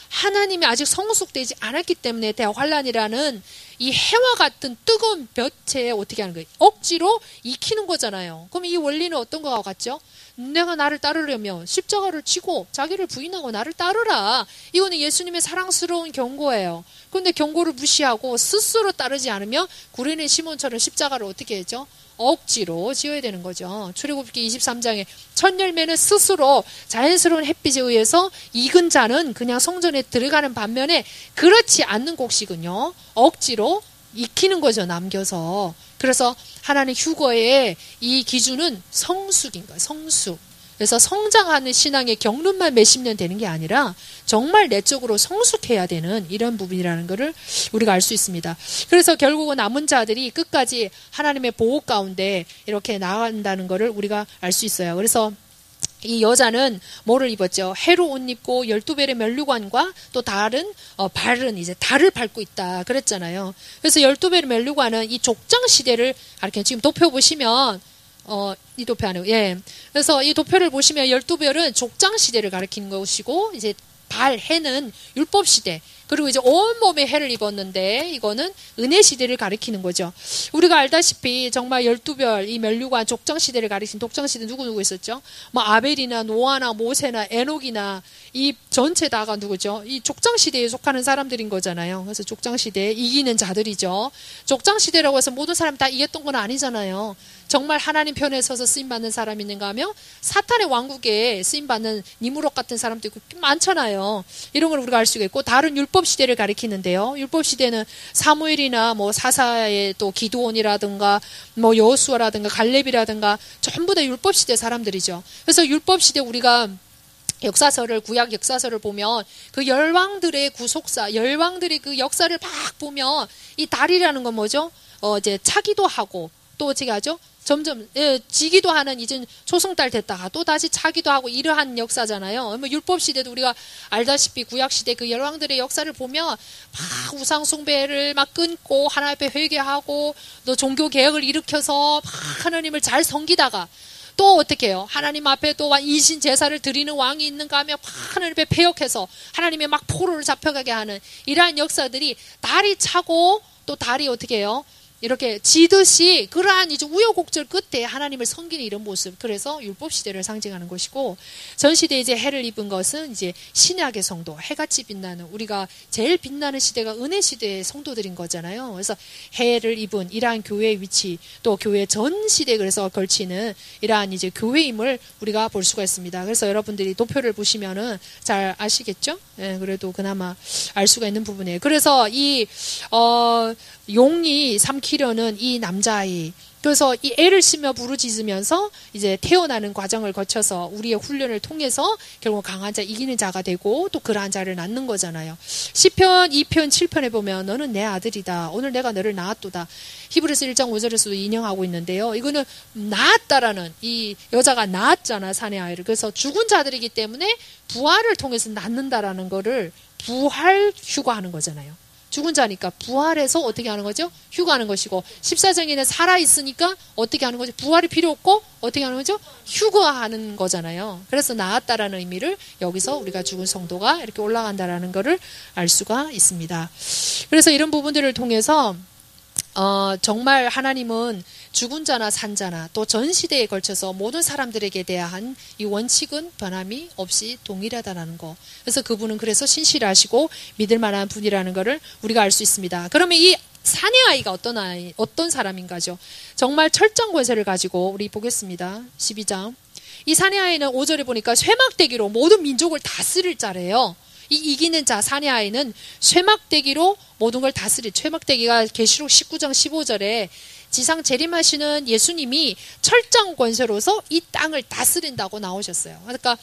하나님이 아직 성숙되지 않았기 때문에 대환란이라는 이 해와 같은 뜨거운 볕에 어떻게 하는 거예요? 억지로 익히는 거잖아요. 그럼 이 원리는 어떤 거와 같죠? 내가 나를 따르려면 십자가를 지고 자기를 부인하고 나를 따르라. 이거는 예수님의 사랑스러운 경고예요. 그런데 경고를 무시하고 스스로 따르지 않으면 구레네 시몬처럼 십자가를 어떻게 했죠? 억지로 지어야 되는 거죠. 출애굽기 23장에 첫 열매는 스스로 자연스러운 햇빛에 의해서 익은 자는 그냥 성전에 들어가는 반면에 그렇지 않는 곡식은요, 억지로 익히는 거죠. 남겨서. 그래서 하나님 휴거의 이 기준은 성숙인 거예요. 성숙. 그래서 성장하는 신앙의 경륜만 몇십 년 되는 게 아니라 정말 내적으로 성숙해야 되는 이런 부분이라는 것을 우리가 알 수 있습니다. 그래서 결국은 남은 자들이 끝까지 하나님의 보호 가운데 이렇게 나아간다는 것을 우리가 알 수 있어요. 그래서 이 여자는 뭐를 입었죠? 해로 옷 입고 12별의 면류관과 또 다른 발은 이제 달을 밟고 있다 그랬잖아요. 그래서 12별의 면류관은 이 족장 시대를 이렇게 지금 도표 보시면 이 도표 안에 예. 그래서 이 도표를 보시면 12별은 족장 시대를 가리키는 것이고 이제 해는 율법 시대, 그리고 이제 온몸에 해를 입었는데 이거는 은혜 시대를 가리키는 거죠. 우리가 알다시피 정말 12별 이 면류관 족장 시대를 가리킨 독장 시대 누구 있었죠? 뭐 아벨이나 노아나 모세나 에녹이나 이 전체 다가 누구죠? 이 족장 시대에 속하는 사람들인 거잖아요. 그래서 족장 시대에 이기는 자들이죠. 족장 시대라고 해서 모든 사람 다 이겼던 건 아니잖아요. 정말 하나님 편에 서서 쓰임받는 사람이 있는가 하면 사탄의 왕국에 쓰임받는 니무롯 같은 사람도 있고 많잖아요. 이런 걸 우리가 알 수가 있고, 다른 율법 시대를 가리키는데요. 율법 시대는 사무엘이나 뭐 사사의 또 기드온이라든가 뭐 여호수아라든가 갈렙이라든가 전부 다 율법 시대 사람들이죠. 그래서 율법 시대 우리가 역사서를, 구약 역사서를 보면 그 열왕들의 구속사, 열왕들의 그 역사를 막 보면 이 달이라는 건 뭐죠? 이제 차기도 하고 또 어떻게 하죠? 점점 지기도 하는 이제 초승달 됐다가 또 다시 차기도 하고 이러한 역사잖아요. 뭐 율법 시대도 우리가 알다시피 구약 시대 그 열왕들의 역사를 보면 막 우상 숭배를 막 끊고 하나님 앞에 회개하고 또 종교 개혁을 일으켜서 막 하나님을 잘 섬기다가 또 어떻게 해요? 하나님 앞에 또 이신 제사를 드리는 왕이 있는가 하면 막 하나님 앞에 패역해서 하나님의 막 포로를 잡혀가게 하는 이러한 역사들이 달이 차고 또 달이 어떻게 해요? 이렇게 지듯이 그러한 이제 우여곡절 끝에 하나님을 섬기는 이런 모습, 그래서 율법 시대를 상징하는 것이고, 전 시대에 이제 해를 입은 것은 이제 신약의 성도, 해같이 빛나는, 우리가 제일 빛나는 시대가 은혜 시대의 성도들인 거잖아요. 그래서 해를 입은 이러한 교회의 위치, 또 교회 전 시대에 그래서 걸치는 이러한 이제 교회임을 우리가 볼 수가 있습니다. 그래서 여러분들이 도표를 보시면은 잘 아시겠죠? 예, 그래도 그나마 알 수가 있는 부분이에요. 그래서 이 용이 삼키려는 이 남자아이, 그래서 이 애를 씌며 부르짖으면서 이제 태어나는 과정을 거쳐서 우리의 훈련을 통해서 결국 강한 자, 이기는 자가 되고 또 그러한 자를 낳는 거잖아요. 시편 2편 7편에 보면 너는 내 아들이다, 오늘 내가 너를 낳았도다, 히브리서 1장 5절에서도 인용하고 있는데요. 이거는 낳았다라는, 이 여자가 낳았잖아, 사내 아이를. 그래서 죽은 자들이기 때문에 부활을 통해서 낳는다라는 거를 부활 휴가하는 거잖아요. 죽은 자니까 부활해서 어떻게 하는 거죠? 휴가하는 것이고, 14장에는 살아있으니까 어떻게 하는 거죠? 부활이 필요 없고 어떻게 하는 거죠? 휴가하는 거잖아요. 그래서 나았다라는 의미를 여기서 우리가 죽은 성도가 이렇게 올라간다라는 것을 알 수가 있습니다. 그래서 이런 부분들을 통해서 정말 하나님은 죽은 자나 산 자나 또 전 시대에 걸쳐서 모든 사람들에게 대한 이 원칙은 변함이 없이 동일하다는 거. 그래서 그분은 그래서 신실하시고 믿을 만한 분이라는 것을 우리가 알 수 있습니다. 그러면 이 사내 아이가 어떤 사람인가죠? 정말 철장 권세를 가지고 우리 보겠습니다. 12장. 이 사내 아이는 5절에 보니까 쇠막대기로 모든 민족을 다스릴 자래요. 이 이기는 자 사내 아이는 쇠막대기로 모든 걸 다스릴, 쇠막대기가 계시록 19장 15절에 지상 재림하시는 예수님이 철장 권세로서 이 땅을 다스린다고 나오셨어요. 그러니까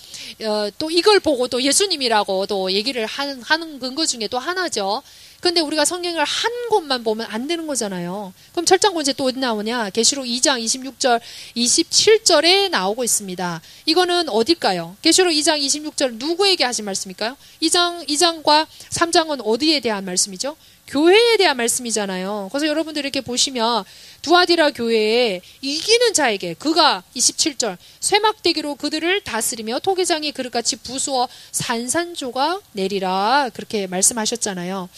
또 이걸 보고 또 예수님이라고 또 얘기를 하는 근거 중에 또 하나죠. 근데 우리가 성경을 한 곳만 보면 안 되는 거잖아요. 그럼 철장 권세 또 어디 나오냐? 계시록 2장 26절, 27절에 나오고 있습니다. 이거는 어딜까요? 계시록 2장 26절 누구에게 하신 말씀일까요? 2장과 3장은 어디에 대한 말씀이죠? 교회에 대한 말씀이잖아요. 그래서 여러분들 이렇게 보시면 두아디라 교회에 이기는 자에게 그가 27절 쇠막대기로 그들을 다스리며 토기장이 그릇같이 부수어 산산조각 내리라 그렇게 말씀하셨잖아요.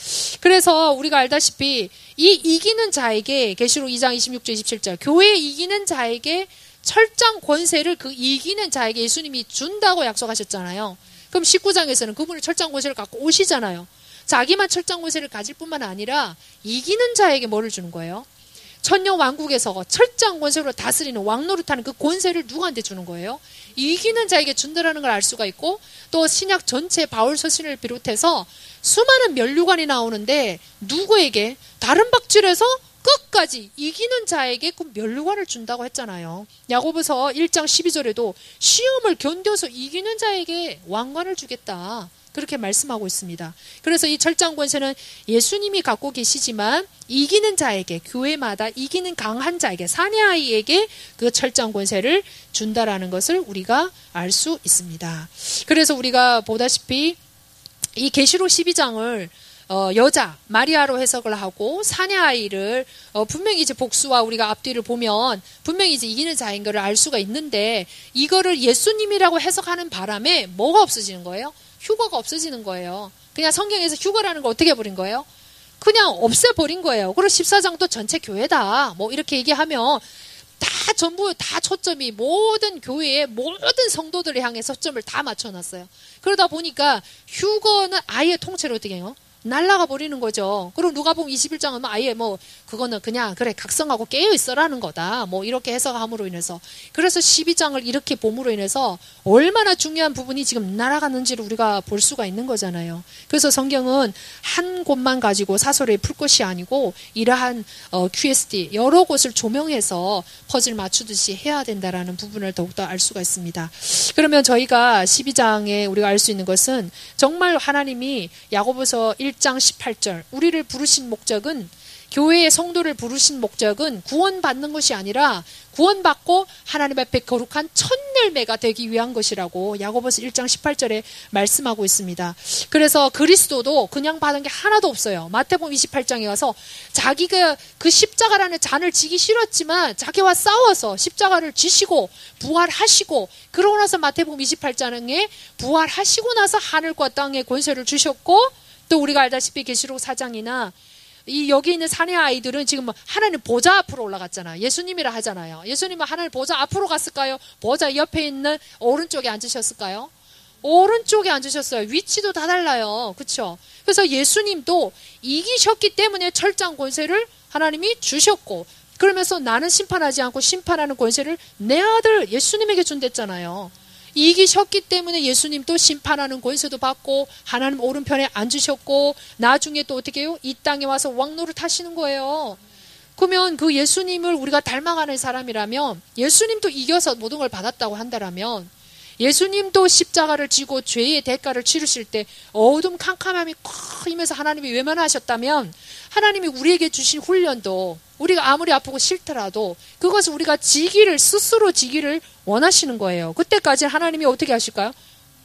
그래서 우리가 알다시피 이 이기는 자에게 계시록 2장 26절 27절 교회에 이기는 자에게 철장 권세를 그 이기는 자에게 예수님이 준다고 약속하셨잖아요. 그럼 19장에서는 그분이 철장 권세를 갖고 오시잖아요. 자기만 철장 권세를 가질 뿐만 아니라 이기는 자에게 뭐를 주는 거예요? 천년 왕국에서 철장 권세로 다스리는 왕노릇하는 그 권세를 누구한테 주는 거예요? 이기는 자에게 준다라는 걸 알 수가 있고, 또 신약 전체 바울 서신을 비롯해서 수많은 면류관이 나오는데 누구에게? 다른 박질에서 끝까지 이기는 자에게 그 면류관을 준다고 했잖아요. 야고보서 1장 12절에도 시험을 견뎌서 이기는 자에게 왕관을 주겠다. 그렇게 말씀하고 있습니다. 그래서 이 철장 권세는 예수님이 갖고 계시지만 이기는 자에게, 교회마다 이기는 강한 자에게, 사내 아이에게 그 철장 권세를 준다라는 것을 우리가 알 수 있습니다. 그래서 우리가 보다시피 이 계시록 12장을 여자 마리아로 해석을 하고 사내 아이를 분명히 이제 복수와 우리가 앞뒤를 보면 분명히 이제 이기는 자인 것을 알 수가 있는데, 이거를 예수님이라고 해석하는 바람에 뭐가 없어지는 거예요? 휴거가 없어지는 거예요. 그냥 성경에서 휴거라는 걸 어떻게 해버린 거예요? 그냥 없애버린 거예요. 그리고 14장도 전체 교회다 뭐 이렇게 얘기하면 다 전부 다 초점이 모든 교회의 모든 성도들을 향해 초점을 다 맞춰놨어요. 그러다 보니까 휴거는 아예 통째로 어떻게 해요? 날라가 버리는 거죠. 그리고 누가복음 21장은 아예 뭐 그거는 그냥 그래 각성하고 깨어 있어라는 거다. 뭐 이렇게 해석함으로 인해서, 그래서 12장을 이렇게 봄으로 인해서 얼마나 중요한 부분이 지금 날아가는지를 우리가 볼 수가 있는 거잖아요. 그래서 성경은 한 곳만 가지고 사설에 풀 것이 아니고 이러한 QSD 여러 곳을 조명해서 퍼즐 맞추듯이 해야 된다라는 부분을 더욱더 알 수가 있습니다. 그러면 저희가 12장에 우리가 알 수 있는 것은 정말 하나님이 야고보서 1장 18절 우리를 부르신 목적은, 교회의 성도를 부르신 목적은 구원받는 것이 아니라 구원받고 하나님 앞에 거룩한 첫 열매가 되기 위한 것이라고 야고보서 1장 18절에 말씀하고 있습니다. 그래서 그리스도도 그냥 받은 게 하나도 없어요. 마태복음 28장에 가서 자기가 그 십자가라는 잔을 지기 싫었지만 자기와 싸워서 십자가를 지시고 부활하시고, 그러고 나서 마태복음 28장에 부활하시고 나서 하늘과 땅의 권세를 주셨고, 또 우리가 알다시피 계시록 4장이나 이 여기 있는 사내 아이들은 지금 하나님 보좌 앞으로 올라갔잖아요. 예수님이라 하잖아요. 예수님은 하나님 보좌 앞으로 갔을까요? 보좌 옆에 있는 오른쪽에 앉으셨을까요? 오른쪽에 앉으셨어요. 위치도 다 달라요. 그렇죠? 그래서 예수님도 이기셨기 때문에 철장 권세를 하나님이 주셨고, 그러면서 나는 심판하지 않고 심판하는 권세를 내 아들 예수님에게 준댔잖아요. 이기셨기 때문에 예수님도 심판하는 권세도 받고 하나님 오른편에 앉으셨고, 나중에 또 어떻게 해요? 이 땅에 와서 왕노릇 하시는 거예요. 그러면 그 예수님을 우리가 닮아가는 사람이라면, 예수님도 이겨서 모든 걸 받았다고 한다라면, 예수님도 십자가를 지고 죄의 대가를 치르실 때 어둠 캄캄함이 콱 임해서 하나님이 외면하셨다면, 하나님이 우리에게 주신 훈련도 우리가 아무리 아프고 싫더라도 그것을 우리가 스스로 지기를 원하시는 거예요. 그때까지 하나님이 어떻게 하실까요?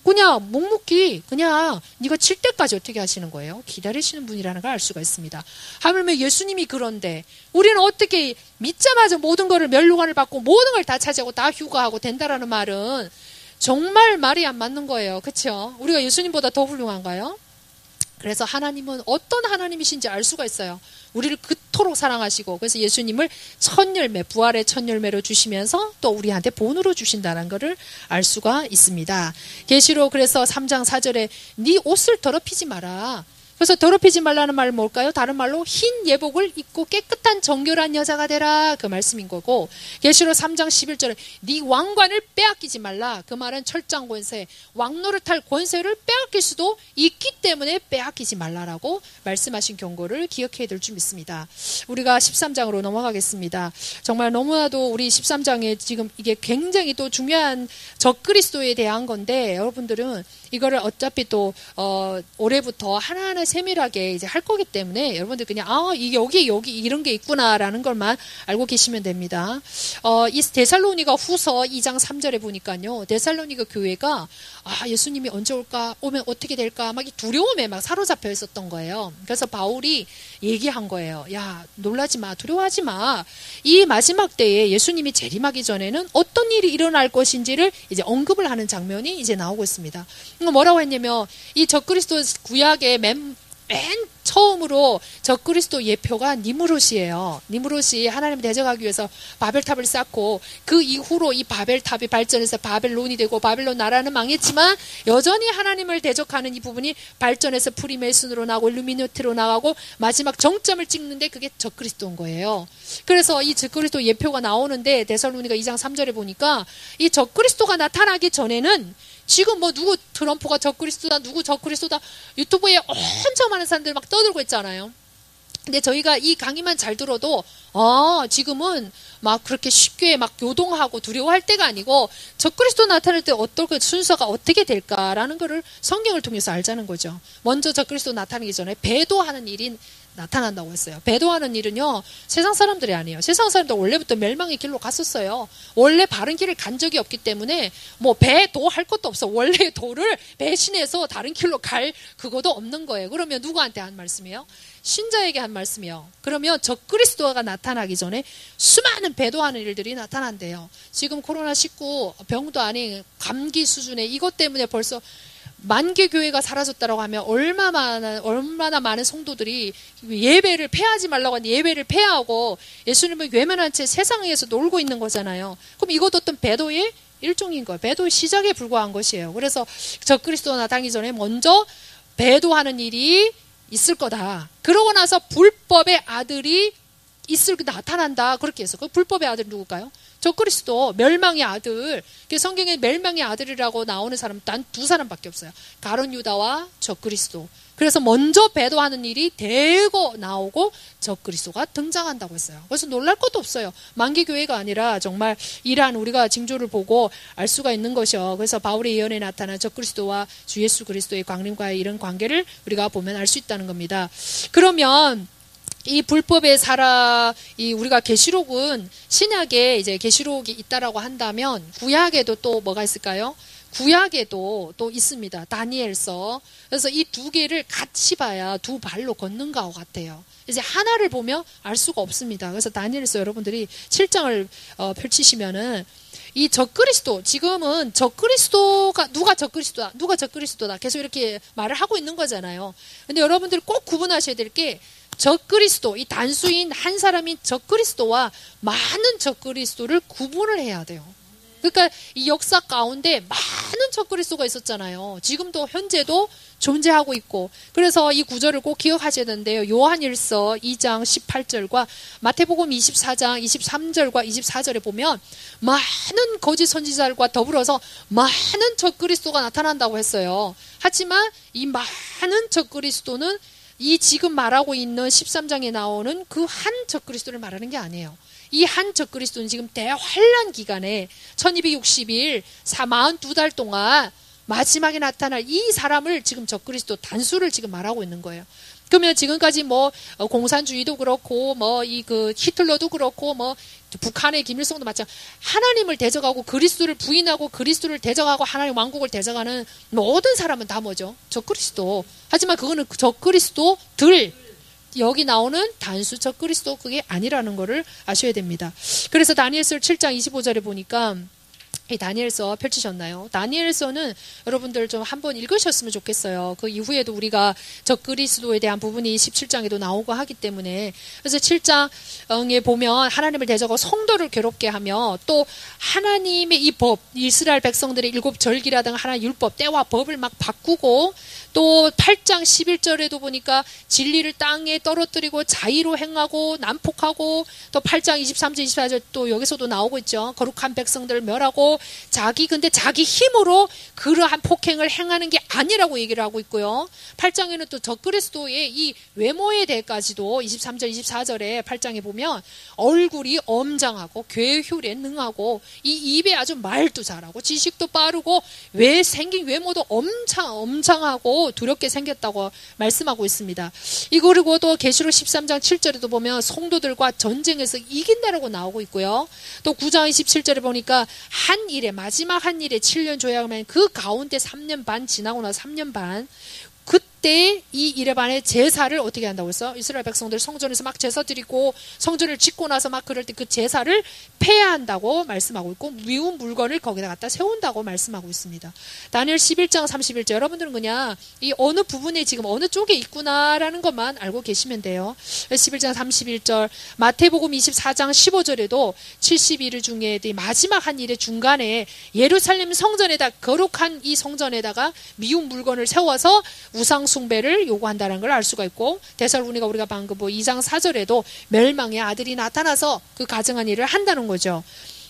그냥 묵묵히 그냥 네가 칠 때까지 어떻게 하시는 거예요? 기다리시는 분이라는 걸 알 수가 있습니다. 하물며 예수님이 그런데 우리는 어떻게 믿자마자 모든 거를 면류관을 받고 모든 걸 다 차지하고 다 휴가하고 된다라는 말은 정말 말이 안 맞는 거예요. 그렇죠? 우리가 예수님보다 더 훌륭한가요? 그래서 하나님은 어떤 하나님이신지 알 수가 있어요. 우리를 그토록 사랑하시고, 그래서 예수님을 첫 열매, 부활의 첫 열매로 주시면서 또 우리한테 본으로 주신다는 것을 알 수가 있습니다. 계시록 그래서 3장 4절에 네 옷을 더럽히지 마라. 그래서 더럽히지 말라는 말은 뭘까요? 다른 말로 흰 예복을 입고 깨끗한 정결한 여자가 되라, 그 말씀인 거고, 계시록 3장 11절에 네 왕관을 빼앗기지 말라. 그 말은 철장 권세, 왕노릇할 권세를 빼앗길 수도 있기 때문에 빼앗기지 말라라고 말씀하신 경고를 기억해야 될 줄 믿습니다. 우리가 13장으로 넘어가겠습니다. 정말 너무나도 우리 13장에 지금 이게 굉장히 또 중요한 적그리스도에 대한 건데, 여러분들은 이거를 어차피 또 올해부터 하나하나 세밀하게 이제 할 거기 때문에 여러분들 그냥 여기 이런 게 있구나라는 것만 알고 계시면 됩니다. 이 데살로니가 후서 2장 3절에 보니까요, 데살로니가 교회가 예수님이 언제 올까, 오면 어떻게 될까 막 이 두려움에 막 사로잡혀 있었던 거예요. 그래서 바울이 얘기한 거예요. 야, 놀라지 마, 두려워하지 마. 이 마지막 때에 예수님이 재림하기 전에는 어떤 일이 일어날 것인지를 이제 언급을 하는 장면이 이제 나오고 있습니다. 뭐라고 했냐면, 이 적그리스도 구약의 맨 처음으로 적그리스도 예표가 니무롯이에요. 니무롯이 하나님을 대적하기 위해서 바벨탑을 쌓고, 그 이후로 이 바벨탑이 발전해서 바벨론이 되고 바벨론 나라는 망했지만 여전히 하나님을 대적하는 이 부분이 발전해서 프리메이슨으로 나가고 일루미나티로 나가고 마지막 정점을 찍는데 그게 적그리스도인 거예요. 그래서 이 적그리스도 예표가 나오는데 데살로니가 2장 3절에 보니까 이 적그리스도가 나타나기 전에는 지금 누구 트럼프가 적그리스도다, 누구 적그리스도다, 유튜브에 엄청 많은 사람들 막 떠들고 있잖아요. 근데 저희가 이 강의만 잘 들어도 지금은 막 그렇게 쉽게 막 요동하고 두려워할 때가 아니고 적그리스도 나타날 때 어떻게 순서가 어떻게 될까라는 거를 성경을 통해서 알자는 거죠. 먼저 적그리스도 나타나기 전에 배도하는 일이 나타난다고 했어요. 배도하는 일은요, 세상 사람들이 아니에요. 세상 사람들 원래부터 멸망의 길로 갔었어요. 원래 바른 길을 간 적이 없기 때문에 뭐 배도할 것도 없어. 원래 도를 배신해서 다른 길로 갈 그거도 없는 거예요. 그러면 누구한테 한 말씀이에요? 신자에게 한 말씀이요. 그러면 적그리스도가 나타나기 전에 수많은 배도하는 일들이 나타난대요. 지금 코로나19 병도 아닌 감기 수준의 이것 때문에 벌써 만개 교회가 사라졌다고 하면 얼마나 많은 성도들이 예배를 폐하지 말라고 하는데 예배를 폐하고 예수님을 외면한 채 세상에서 놀고 있는 거잖아요. 그럼 이것도 어떤 배도의 일종인 거예요. 배도의 시작에 불과한 것이에요. 그래서 적그리스도가 나타나기 전에 먼저 배도하는 일이 있을 거다. 그러고 나서 불법의 아들이 나타난다. 그렇게 해서 그 불법의 아들이 누굴까요? 적그리스도, 멸망의 아들. 성경에 멸망의 아들이라고 나오는 사람은 단 두 사람밖에 없어요. 가룟 유다와 적그리스도. 그래서 먼저 배도하는 일이 대거 나오고 적그리스도가 등장한다고 했어요. 그래서 놀랄 것도 없어요. 만기교회가 아니라 정말 이러한 우리가 징조를 보고 알 수가 있는 것이요. 그래서 바울의 예언에 나타난 적그리스도와 주 예수 그리스도의 광림과의 이런 관계를 우리가 보면 알 수 있다는 겁니다. 그러면 이 불법의 우리가 계시록은 신약에 이제 계시록이 있다라고 한다면 구약에도 또 뭐가 있을까요? 구약에도 또 있습니다. 다니엘서. 그래서 이 두 개를 같이 봐야 두 발로 걷는 것 같아요. 이제 하나를 보면 알 수가 없습니다. 그래서 다니엘서 여러분들이 7장을 펼치시면은 이 적그리스도, 지금은 적그리스도가 누가 적그리스도다 계속 이렇게 말을 하고 있는 거잖아요. 근데 여러분들이 꼭 구분하셔야 될 게 적그리스도, 이 단수인 한 사람인 적그리스도와 많은 적그리스도를 구분을 해야 돼요. 그러니까 이 역사 가운데 많은 적그리스도가 있었잖아요. 지금도 현재도 존재하고 있고. 그래서 이 구절을 꼭 기억하셔야 되는데요. 요한일서 2장 18절과 마태복음 24장 23절과 24절에 보면 많은 거짓 선지자들과 더불어서 많은 적그리스도가 나타난다고 했어요. 하지만 이 많은 적그리스도는 이 지금 말하고 있는 13장에 나오는 그 한 적그리스도를 말하는 게 아니에요. 이 한 적그리스도는 지금 대환란 기간에 1260일 42달 동안 마지막에 나타날 이 사람을 지금 적그리스도 단수를 지금 말하고 있는 거예요. 그러면 지금까지 뭐 공산주의도 그렇고 뭐 히틀러도 그렇고 뭐 북한의 김일성도 마찬가지 하나님을 대적하고 그리스도를 부인하고 그리스도를 대적하고 하나님 왕국을 대적하는 모든 사람은 다 뭐죠? 적그리스도. 하지만 그거는 적그리스도들 여기 나오는 단수 적그리스도 그게 아니라는 것을 아셔야 됩니다. 그래서 다니엘서 7장 25절에 보니까 이 다니엘서 펼치셨나요? 다니엘서는 여러분들 좀 한번 읽으셨으면 좋겠어요. 그 이후에도 우리가 적그리스도에 대한 부분이 17장에도 나오고 하기 때문에. 그래서 7장에 보면 하나님을 대적하고 성도를 괴롭게 하며 또 하나님의 이 법, 이스라엘 백성들의 7절기라든가 하나의 율법, 때와 법을 막 바꾸고 또 8장 11절에도 보니까 진리를 땅에 떨어뜨리고 자의로 행하고 난폭하고 또 8장 23절 24절 또 여기서도 나오고 있죠. 거룩한 백성들을 멸하고 근데 자기 힘으로 그러한 폭행을 행하는 게 아니라고 얘기를 하고 있고요. 8장에는 또 적그리스도의 이 외모에 대해까지도 23절 24절에 8장에 보면 얼굴이 엄장하고 괴휼에 능하고 이 입에 아주 말도 잘하고 지식도 빠르고 생긴 외모도 엄장하고 두렵게 생겼다고 말씀하고 있습니다. 그리고 또 계시록 13장 7절에도 보면 성도들과 전쟁에서 이긴다라고 나오고 있고요. 또 9장 27절에 보니까 마지막 한 일에 7년 조약하면 그 가운데 3년 반 지나고 나서 3년 반 그때 이 일에 반해 제사를 어떻게 한다고 했어? 이스라엘 백성들 성전에서 막 제사 드리고 성전을 짓고 나서 막 그럴 때 그 제사를 폐하한다고 말씀하고 있고 미운 물건을 거기다 갖다 세운다고 말씀하고 있습니다. 다니엘 11장 31절 여러분들은 그냥 이 어느 부분에 지금 어느 쪽에 있구나라는 것만 알고 계시면 돼요. 11장 31절 마태복음 24장 15절에도 70일 중에 마지막 한 일의 중간에 예루살렘 성전에다 거룩한 이 성전에다가 미운 물건을 세워서 우상 숭배를 요구한다는 걸 알 수가 있고 데살로니가 우리가 방금 2장 4절에도 멸망의 아들이 나타나서 그 가증한 일을 한다는 거죠.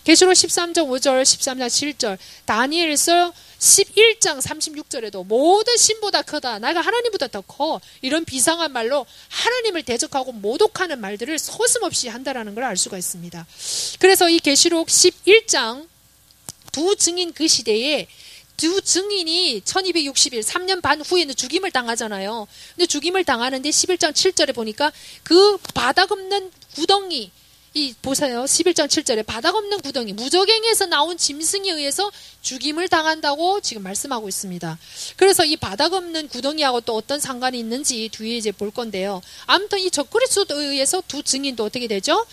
계시록 13장 5절 13장 7절 다니엘서 11장 36절에도 모든 신보다 크다. 내가 하나님보다 더 커. 이런 비상한 말로 하나님을 대적하고 모독하는 말들을 서슴없이 한다라는 걸 알 수가 있습니다. 그래서 이 계시록 11장 두 증인 그 시대에 두 증인이 1260일 3년 반 후에는 죽임을 당하잖아요. 근데 죽임을 당하는데 11장 7절에 보니까 그 바닥 없는 구덩이 보세요. 11장 7절에 바닥 없는 구덩이 무저갱에서 나온 짐승에 의해서 죽임을 당한다고 지금 말씀하고 있습니다. 그래서 이 바닥 없는 구덩이하고 또 어떤 상관이 있는지 뒤에 이제 볼 건데요. 아무튼 이 적그리스도에 의해서 두 증인도 어떻게 되죠?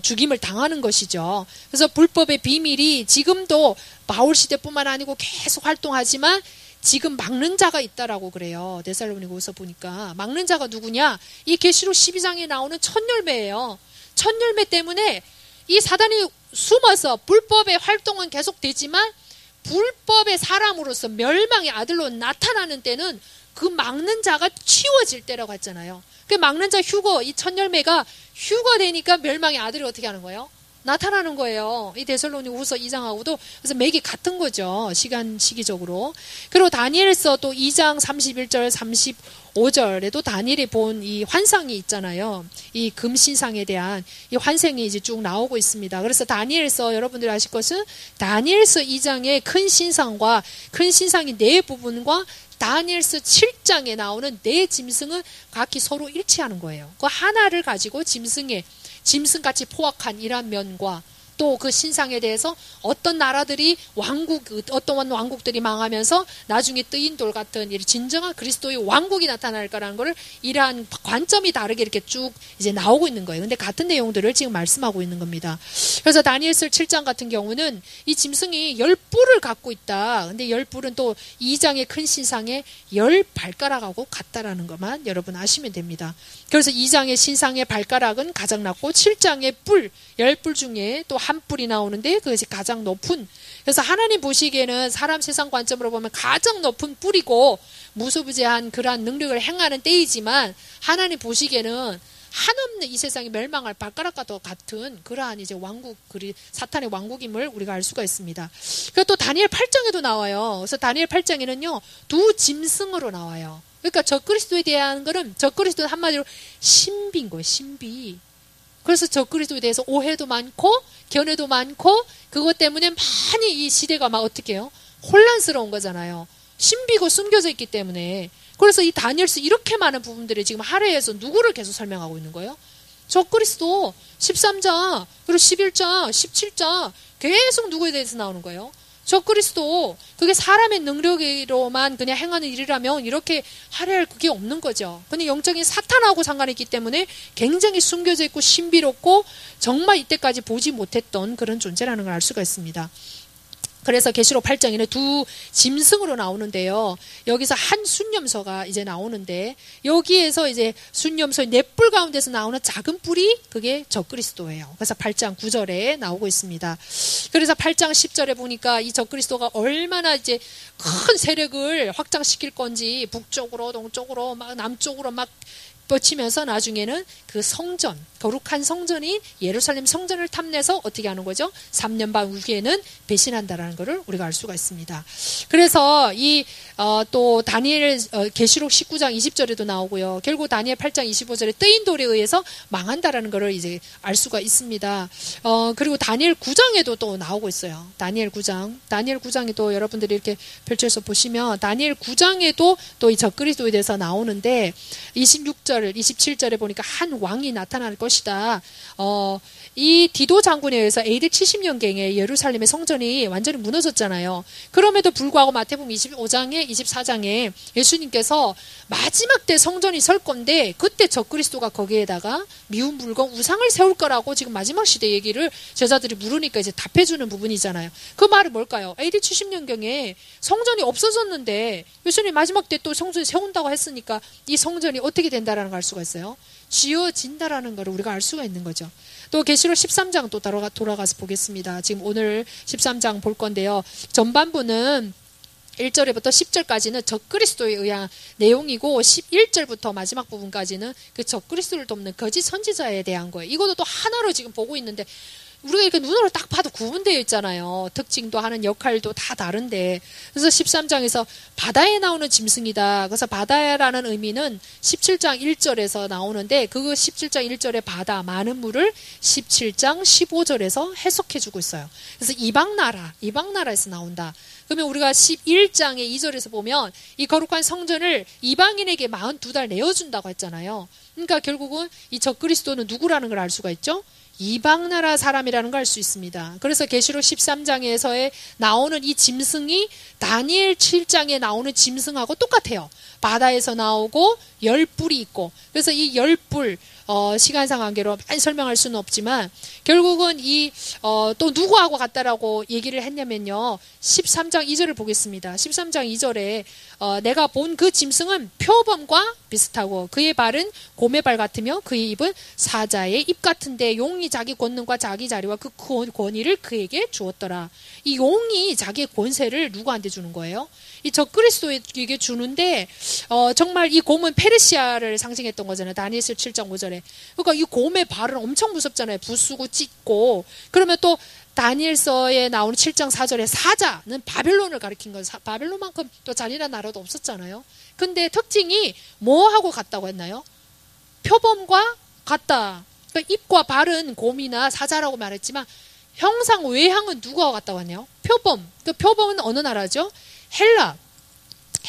죽임을 당하는 것이죠. 그래서 불법의 비밀이 지금도 바울 시대뿐만 아니고 계속 활동하지만 지금 막는 자가 있다라고 그래요. 데살로니가후서 보니까 막는 자가 누구냐? 이 계시록 12장에 나오는 첫 열매예요. 첫 열매 때문에 이 사단이 숨어서 불법의 활동은 계속되지만 불법의 사람으로서 멸망의 아들로 나타나는 때는 그 막는 자가 치워질 때라고 했잖아요. 그 막는 자 휴거, 이 첫 열매가 휴거되니까 멸망의 아들이 어떻게 하는 거예요? 나타나는 거예요. 이 데살로니가후서 2장하고도 그래서 맥이 같은 거죠. 시기적으로. 그리고 다니엘서 또 2장 31절 35절에도 다니엘이 본 이 환상이 있잖아요. 이 금신상에 대한 이 환생이 이제 쭉 나오고 있습니다. 그래서 다니엘서 여러분들이 아실 것은 다니엘서 2장의 큰 신상과 큰 신상의 네 부분과 다니엘서 7장에 나오는 네 짐승은 각기 서로 일치하는 거예요. 그 하나를 가지고 짐승같이 포악한 이러한 면과 또 그 신상에 대해서 어떤 나라들이 어떤 왕국들이 망하면서 나중에 뜨인 돌 같은 진정한 그리스도의 왕국이 나타날 거라는 것을 이러한 관점이 다르게 이렇게 쭉 이제 나오고 있는 거예요. 근데 같은 내용들을 지금 말씀하고 있는 겁니다. 그래서 다니엘서 7장 같은 경우는 이 짐승이 10뿔을 갖고 있다. 근데 10뿔은 또 2장의 큰 신상의 10발가락하고 같다라는 것만 여러분 아시면 됩니다. 그래서 2장의 신상의 발가락은 가장 낮고 7장의 뿔, 10뿔 중에 또 한 뿔이 나오는데 그것이 가장 높은, 그래서 하나님 보시기에는 사람 세상 관점으로 보면 가장 높은 뿔이고 무소부재한 그러한 능력을 행하는 때이지만 하나님 보시기에는 한없는 이 세상이 멸망할 발가락과 같은 그러한 이제 왕국, 사탄의 왕국임을 우리가 알 수가 있습니다. 그리고 또 다니엘 8장에도 나와요. 그래서 다니엘 8장에는요, 두 짐승으로 나와요. 그러니까 적그리스도에 대한 거는 적그리스도는 한마디로 신비인 거예요. 신비. 그래서 적그리스도에 대해서 오해도 많고 견해도 많고 그것 때문에 많이 이 시대가 막 어떻게 해요? 혼란스러운 거잖아요. 신비고 숨겨져 있기 때문에. 그래서 이 다니엘서 이렇게 많은 부분들이 지금 하루에서 누구를 계속 설명하고 있는 거예요? 적그리스도 13장 그리고 11장 17장 계속 누구에 대해서 나오는 거예요? 적그리스도. 그게 사람의 능력으로만 그냥 행하는 일이라면 이렇게 할애할 그게 없는 거죠. 근데 영적인 사탄하고 상관이 있기 때문에 굉장히 숨겨져 있고 신비롭고 정말 이때까지 보지 못했던 그런 존재라는 걸 알 수가 있습니다. 그래서 계시록 8장에는 두 짐승으로 나오는데요. 여기서 한 순념소가 이제 나오는데 여기에서 이제 순념소의 네 뿔 가운데서 나오는 작은 뿔이 그게 적그리스도예요. 그래서 8장 9절에 나오고 있습니다. 그래서 8장 10절에 보니까 이 적그리스도가 얼마나 이제 큰 세력을 확장시킬 건지 북쪽으로 동쪽으로 막 남쪽으로 막 뻗치면서 나중에는 그 성전, 거룩한 성전인 예루살렘 성전을 탐내서 어떻게 하는 거죠? 3년 반 후에는 배신한다라는 것을 우리가 알 수가 있습니다. 그래서 또 다니엘 계시록 19장 20절에도 나오고요. 결국 다니엘 8장 25절에 뜨인 돌에 의해서 망한다라는 것을 이제 알 수가 있습니다. 그리고 다니엘 9장에도 또 나오고 있어요. 다니엘 9장에도 여러분들이 이렇게 펼쳐서 보시면 다니엘 9장에도 또 이 적그리스도에 대해서 나오는데 26절 27절에 보니까 한 왕이 나타날 것이다. 이 디도 장군에 의해서 AD 70년경에 예루살렘의 성전이 완전히 무너졌잖아요. 그럼에도 불구하고 마태복음 25장에 24장에 예수님께서 마지막 때 성전이 설 건데 그때 적그리스도가 거기에다가 미운 물건 우상을 세울 거라고 지금 마지막 시대 얘기를 제자들이 물으니까 이제 답해주는 부분이잖아요. 그 말은 뭘까요? AD 70년경에 성전이 없어졌는데 예수님 마지막 때 또 성전을 세운다고 했으니까 이 성전이 어떻게 된다라는 걸 알 수가 있어요. 지어진다라는 걸 우리가 알 수가 있는 거죠. 또 계시록 13장 또 돌아가서 보겠습니다. 지금 오늘 13장 볼 건데요. 전반부는 1절부터 10절까지는 적그리스도에 의한 내용이고 11절부터 마지막 부분까지는 그 적그리스도를 돕는 거짓 선지자에 대한 거예요. 이것도 또 하나로 지금 보고 있는데 우리가 이렇게 눈으로 딱 봐도 구분되어 있잖아요. 특징도 하는 역할도 다 다른데. 그래서 13장에서 바다에 나오는 짐승이다. 그래서 바다라는 의미는 17장 1절에서 나오는데 그 17장 1절의 바다, 많은 물을 17장 15절에서 해석해주고 있어요. 그래서 이방나라에서 나온다. 그러면 우리가 11장의 2절에서 보면 이 거룩한 성전을 이방인에게 42달 내어준다고 했잖아요. 그러니까 결국은 이 적그리스도는 누구라는 걸 알 수가 있죠. 이방 나라 사람이라는 걸 알 수 있습니다. 그래서 계시록 13장에서의 나오는 이 짐승이 다니엘 7장에 나오는 짐승하고 똑같아요. 바다에서 나오고 열뿔이 있고, 그래서 이 열뿔 시간상 관계로 많이 설명할 수는 없지만 결국은 또 누구하고 같다라고 얘기를 했냐면요. 13장 2절을 보겠습니다. 13장 2절에 내가 본 그 짐승은 표범과 비슷하고 그의 발은 곰의 발 같으며 그의 입은 사자의 입 같은데 용이 자기 권능과 자기 자리와 그 권위를 그에게 주었더라. 이 용이 자기의 권세를 누구한테 주는 거예요? 이 적그리스도에게 주는데 정말 이 곰은 페르시아를 상징했던 거잖아요. 다니엘서 7장 5절에. 그러니까 이 곰의 발은 엄청 무섭잖아요. 부수고 찢고. 그러면 또 다니엘서에 나오는 7장 4절에 사자는 바벨론을 가리킨 거예요. 바벨론만큼 또 잔인한 나라도 없었잖아요. 근데 특징이 뭐하고 같다고 했나요? 표범과 같다. 그러니까 입과 발은 곰이나 사자라고 말했지만 형상 외향은 누구와 같다고 하네요? 표범. 그 표범은 어느 나라죠?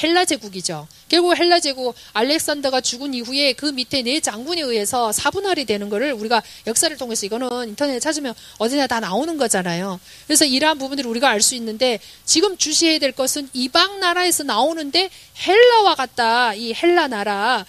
헬라 제국이죠. 결국 헬라 제국 알렉산더가 죽은 이후에 그 밑에 네 장군에 의해서 사분할이 되는 거를 우리가 역사를 통해서 이거는 인터넷에 찾으면 어디나 다 나오는 거잖아요. 그래서 이러한 부분들을 우리가 알 수 있는데 지금 주시해야 될 것은 이방 나라에서 나오는데 헬라와 같다. 이 헬라 나라와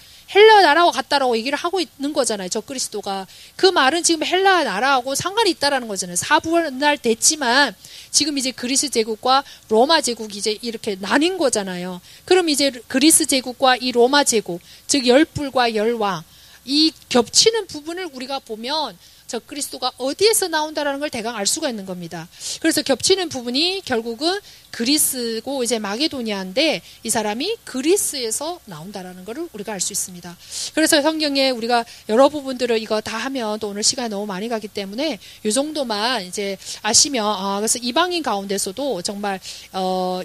같다라고 얘기를 하고 있는 거잖아요. 적그리스도가. 그 말은 지금 헬라 나라하고 상관이 있다라는 거잖아요. 사분할 됐지만 지금 이제 그리스 제국과 로마 제국이 이제 이렇게 나뉜 거잖아요. 그럼 이제 그리스 제국과 이 로마 제국, 즉 열불과 열왕, 이 겹치는 부분을 우리가 보면 적그리스도가 어디에서 나온다라는 걸 대강 알 수가 있는 겁니다. 그래서 겹치는 부분이 결국은 그리스고 이제 마게도니아인데 이 사람이 그리스에서 나온다라는 것을 우리가 알 수 있습니다. 그래서 성경에 우리가 여러 부분들을 이거 다 하면 또 오늘 시간이 너무 많이 가기 때문에 이 정도만 이제 아시면 그래서 이방인 가운데서도 정말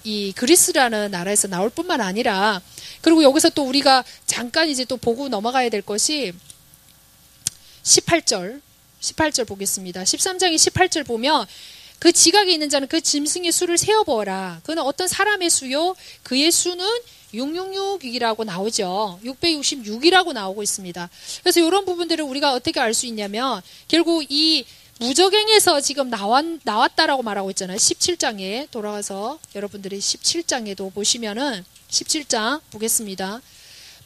이 그리스라는 나라에서 나올 뿐만 아니라 그리고 여기서 또 우리가 잠깐 이제 또 보고 넘어가야 될 것이 18절 보겠습니다. 13장의 18절 보면 그 지각에 있는 자는 그 짐승의 수를 세어보아라. 그는 어떤 사람의 수요? 그의 수는 666이라고 나오죠. 666이라고 나오고 있습니다. 그래서 이런 부분들을 우리가 어떻게 알 수 있냐면 결국 이 무적행에서 지금 나왔다라고 말하고 있잖아요. 17장에 돌아가서 여러분들이 17장에도 보시면은 17장 보겠습니다.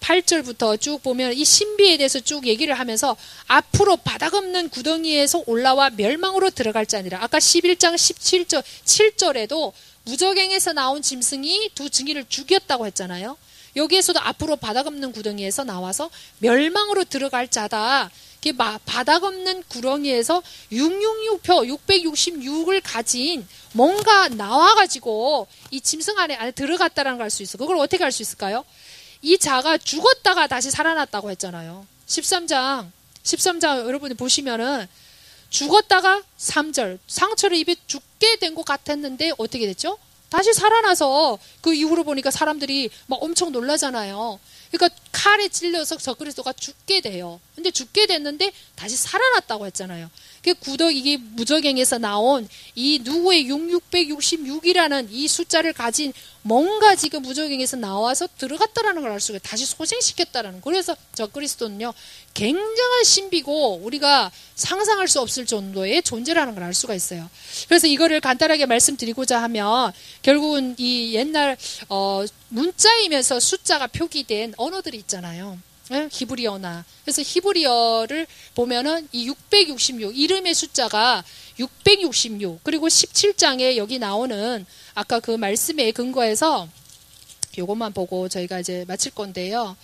8절부터 쭉 보면 이 신비에 대해서 쭉 얘기를 하면서 앞으로 바닥 없는 구덩이에서 올라와 멸망으로 들어갈 자니라. 아까 11장 17절 7절에도 무적행에서 나온 짐승이 두 증인을 죽였다고 했잖아요. 여기에서도 앞으로 바닥 없는 구덩이에서 나와서 멸망으로 들어갈 자다. 바닥 없는 구덩이에서 666표 666을 가진 뭔가 나와가지고 이 짐승 안에 들어갔다라는 걸 알 수 있어. 그걸 어떻게 알 수 있을까요? 이 자가 죽었다가 다시 살아났다고 했잖아요. 13장 여러분이 보시면은 죽었다가 3절 상처를 입에 죽게 된 것 같았는데 어떻게 됐죠? 다시 살아나서 그 이후로 보니까 사람들이 막 엄청 놀라잖아요. 그러니까 칼에 찔려서 적그리스도가 죽게 돼요. 근데 죽게 됐는데 다시 살아났다고 했잖아요. 이게 무적행에서 나온 이 누구의 666이라는 이 숫자를 가진 뭔가 지금 무적행에서 나와서 들어갔다라는 걸 알 수가 있어요. 다시 소생시켰다라는. 그래서 적그리스도는요 굉장한 신비고 우리가 상상할 수 없을 정도의 존재라는 걸 알 수가 있어요. 그래서 이거를 간단하게 말씀드리고자 하면 결국은 이 옛날 문자이면서 숫자가 표기된 언어들이 있잖아요. 히브리어나. 그래서 히브리어를 보면은 이 666 이름의 숫자가 666 그리고 17장에 여기 나오는 아까 그 말씀에 근거해서 요것만 보고 저희가 이제 마칠 건데요.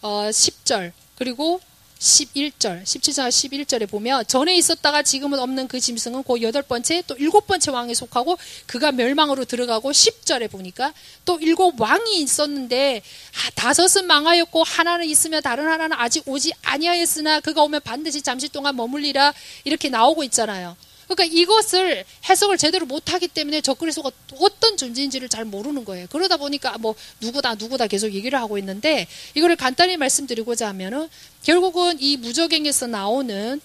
10절 그리고 11절 17장 11절에 보면 전에 있었다가 지금은 없는 그 짐승은 그 8번째 또 7번째 왕에 속하고 그가 멸망으로 들어가고 10절에 보니까 또 7왕이 있었는데 5은 망하였고 하나는 있으며 다른 하나는 아직 오지 아니하였으나 그가 오면 반드시 잠시 동안 머물리라 이렇게 나오고 있잖아요. 그러니까 이것을 해석을 제대로 못하기 때문에 적그리스도가 어떤 존재인지를 잘 모르는 거예요. 그러다 보니까 뭐 누구다 계속 얘기를 하고 있는데, 이거를 간단히 말씀드리고자 하면은 결국은 이 무적행에서 나오는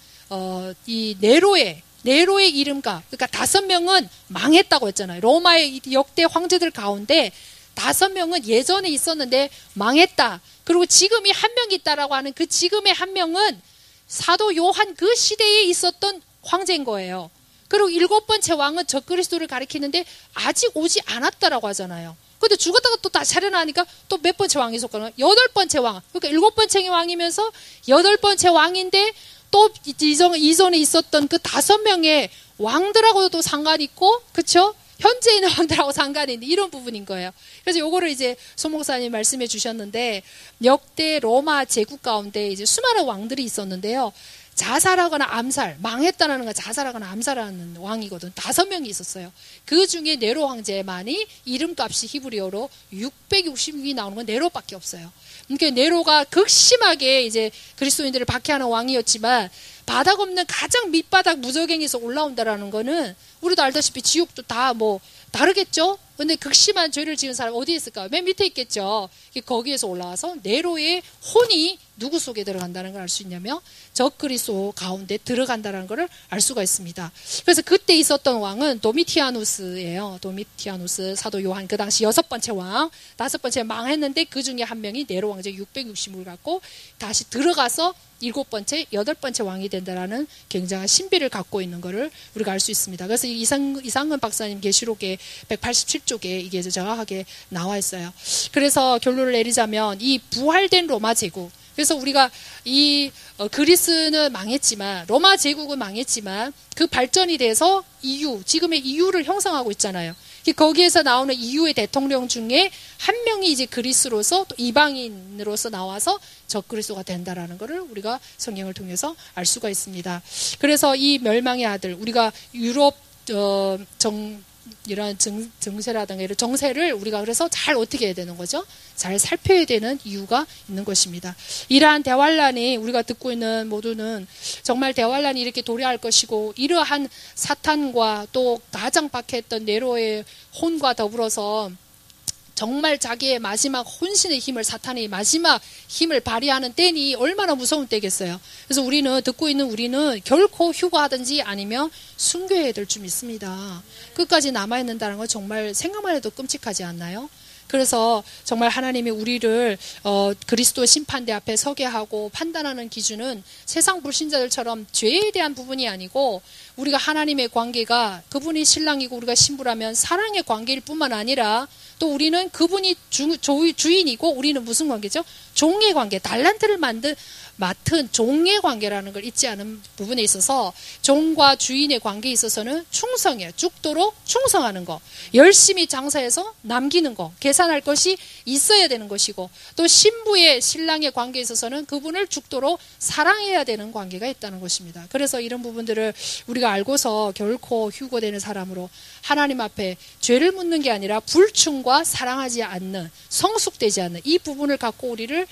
이 네로의 이름과, 그러니까 5명은 망했다고 했잖아요. 로마의 역대 황제들 가운데 5명은 예전에 있었는데 망했다. 그리고 지금이 한 명 있다라고 하는 그 지금의 한 명은 사도 요한 그 시대에 있었던 황제인 거예요. 그리고 7번째 왕은 적그리스도를 가리키는데 아직 오지 않았다라고 하잖아요. 근데 죽었다가 또 다시 살아나니까 또 몇 번째 왕이 있었거든요. 8번째 왕. 그러니까 7번째 왕이면서 8번째 왕인데 또 이전에 있었던 그 5명의 왕들하고도 상관이 있고, 그쵸? 현재 있는 왕들하고 상관이 있는 이런 부분인 거예요. 그래서 요거를 이제 소 목사님 말씀해 주셨는데, 역대 로마 제국 가운데 이제 수많은 왕들이 있었는데요. 자살하거나 암살, 망했다는 건 자살하거나 암살하는 왕이거든. 5명이 있었어요. 그 중에 네로 황제만이 이름값이 히브리어로 660이 나오는 건 네로밖에 없어요. 그러니까 네로가 극심하게 이제 그리스도인들을 박해하는 왕이었지만, 바닥 없는 가장 밑바닥 무적행에서 올라온다라는 거는 우리도 알다시피 지옥도 다 뭐 다르겠죠? 근데 극심한 죄를 지은 사람 어디에 있을까요? 맨 밑에 있겠죠. 거기에서 올라와서 네로의 혼이 누구 속에 들어간다는 걸 알 수 있냐면 적그리스도 가운데 들어간다는 걸 알 수가 있습니다. 그래서 그때 있었던 왕은 도미티아누스예요. 도미티아누스 사도 요한, 그 당시 6번째 왕, 5번째 망했는데 그 중에 한 명이 네로 왕제 660을 갖고 다시 들어가서 7번째, 8번째 왕이 된다라는 굉장한 신비를 갖고 있는 것을 우리가 알 수 있습니다. 그래서 이상근 박사님 계시록의 187쪽에 이게 정확하게 나와 있어요. 그래서 결론을 내리자면 이 부활된 로마 제국, 그래서 우리가 이 그리스는 망했지만, 로마 제국은 망했지만 그 발전이 돼서 지금의 EU를 형성하고 있잖아요. 거기에서 나오는 EU의 대통령 중에 한 명이 이제 그리스로서 또 이방인으로서 나와서 적그리스도가 된다라는 것을 우리가 성경을 통해서 알 수가 있습니다. 그래서 이 멸망의 아들, 우리가 유럽 이런 정세라든가 이런 정세를 우리가 그래서 잘 어떻게 해야 되는 거죠? 잘 살펴야 되는 이유가 있는 것입니다. 이러한 대환란이 우리가 듣고 있는 모두는 정말 대환란이 이렇게 도래할 것이고, 이러한 사탄과 또 가장 박해했던 네로의 혼과 더불어서 정말 자기의 마지막 혼신의 힘을, 사탄의 마지막 힘을 발휘하는 때니 얼마나 무서운 때겠어요. 그래서 듣고 있는 우리는 결코 휴거하든지 아니면 순교해야 될 줄 믿습니다. 끝까지 남아있는다는 건 정말 생각만 해도 끔찍하지 않나요? 그래서 정말 하나님이 우리를 그리스도 심판대 앞에 서게 하고 판단하는 기준은 세상 불신자들처럼 죄에 대한 부분이 아니고, 우리가 하나님의 관계가, 그분이 신랑이고 우리가 신부라면 사랑의 관계일 뿐만 아니라 또 우리는 그분이 주인이고 우리는 무슨 관계죠? 종의 관계, 달란트를 맡은 종의 관계라는 걸 잊지 않은 부분에 있어서 종과 주인의 관계에 있어서는 충성이에요. 죽도록 충성하는 거, 열심히 장사해서 남기는 거, 계산할 것이 있어야 되는 것이고, 또 신부의 신랑의 관계에 있어서는 그분을 죽도록 사랑해야 되는 관계가 있다는 것입니다. 그래서 이런 부분들을 우리가 알고서 결코 휴거되는 사람으로 하나님 앞에 죄를 묻는 게 아니라 불충과 사랑하지 않는, 성숙되지 않는 이 부분을 갖고 우리를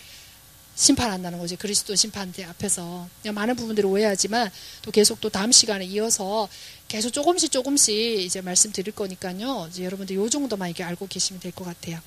심판한다는 거죠. 그리스도 심판대 앞에서. 많은 부분들을 오해하지만 또 계속 또 다음 시간에 이어서 계속 조금씩 이제 말씀드릴 거니까요. 이제 여러분들 요 정도만 이렇게 알고 계시면 될 것 같아요.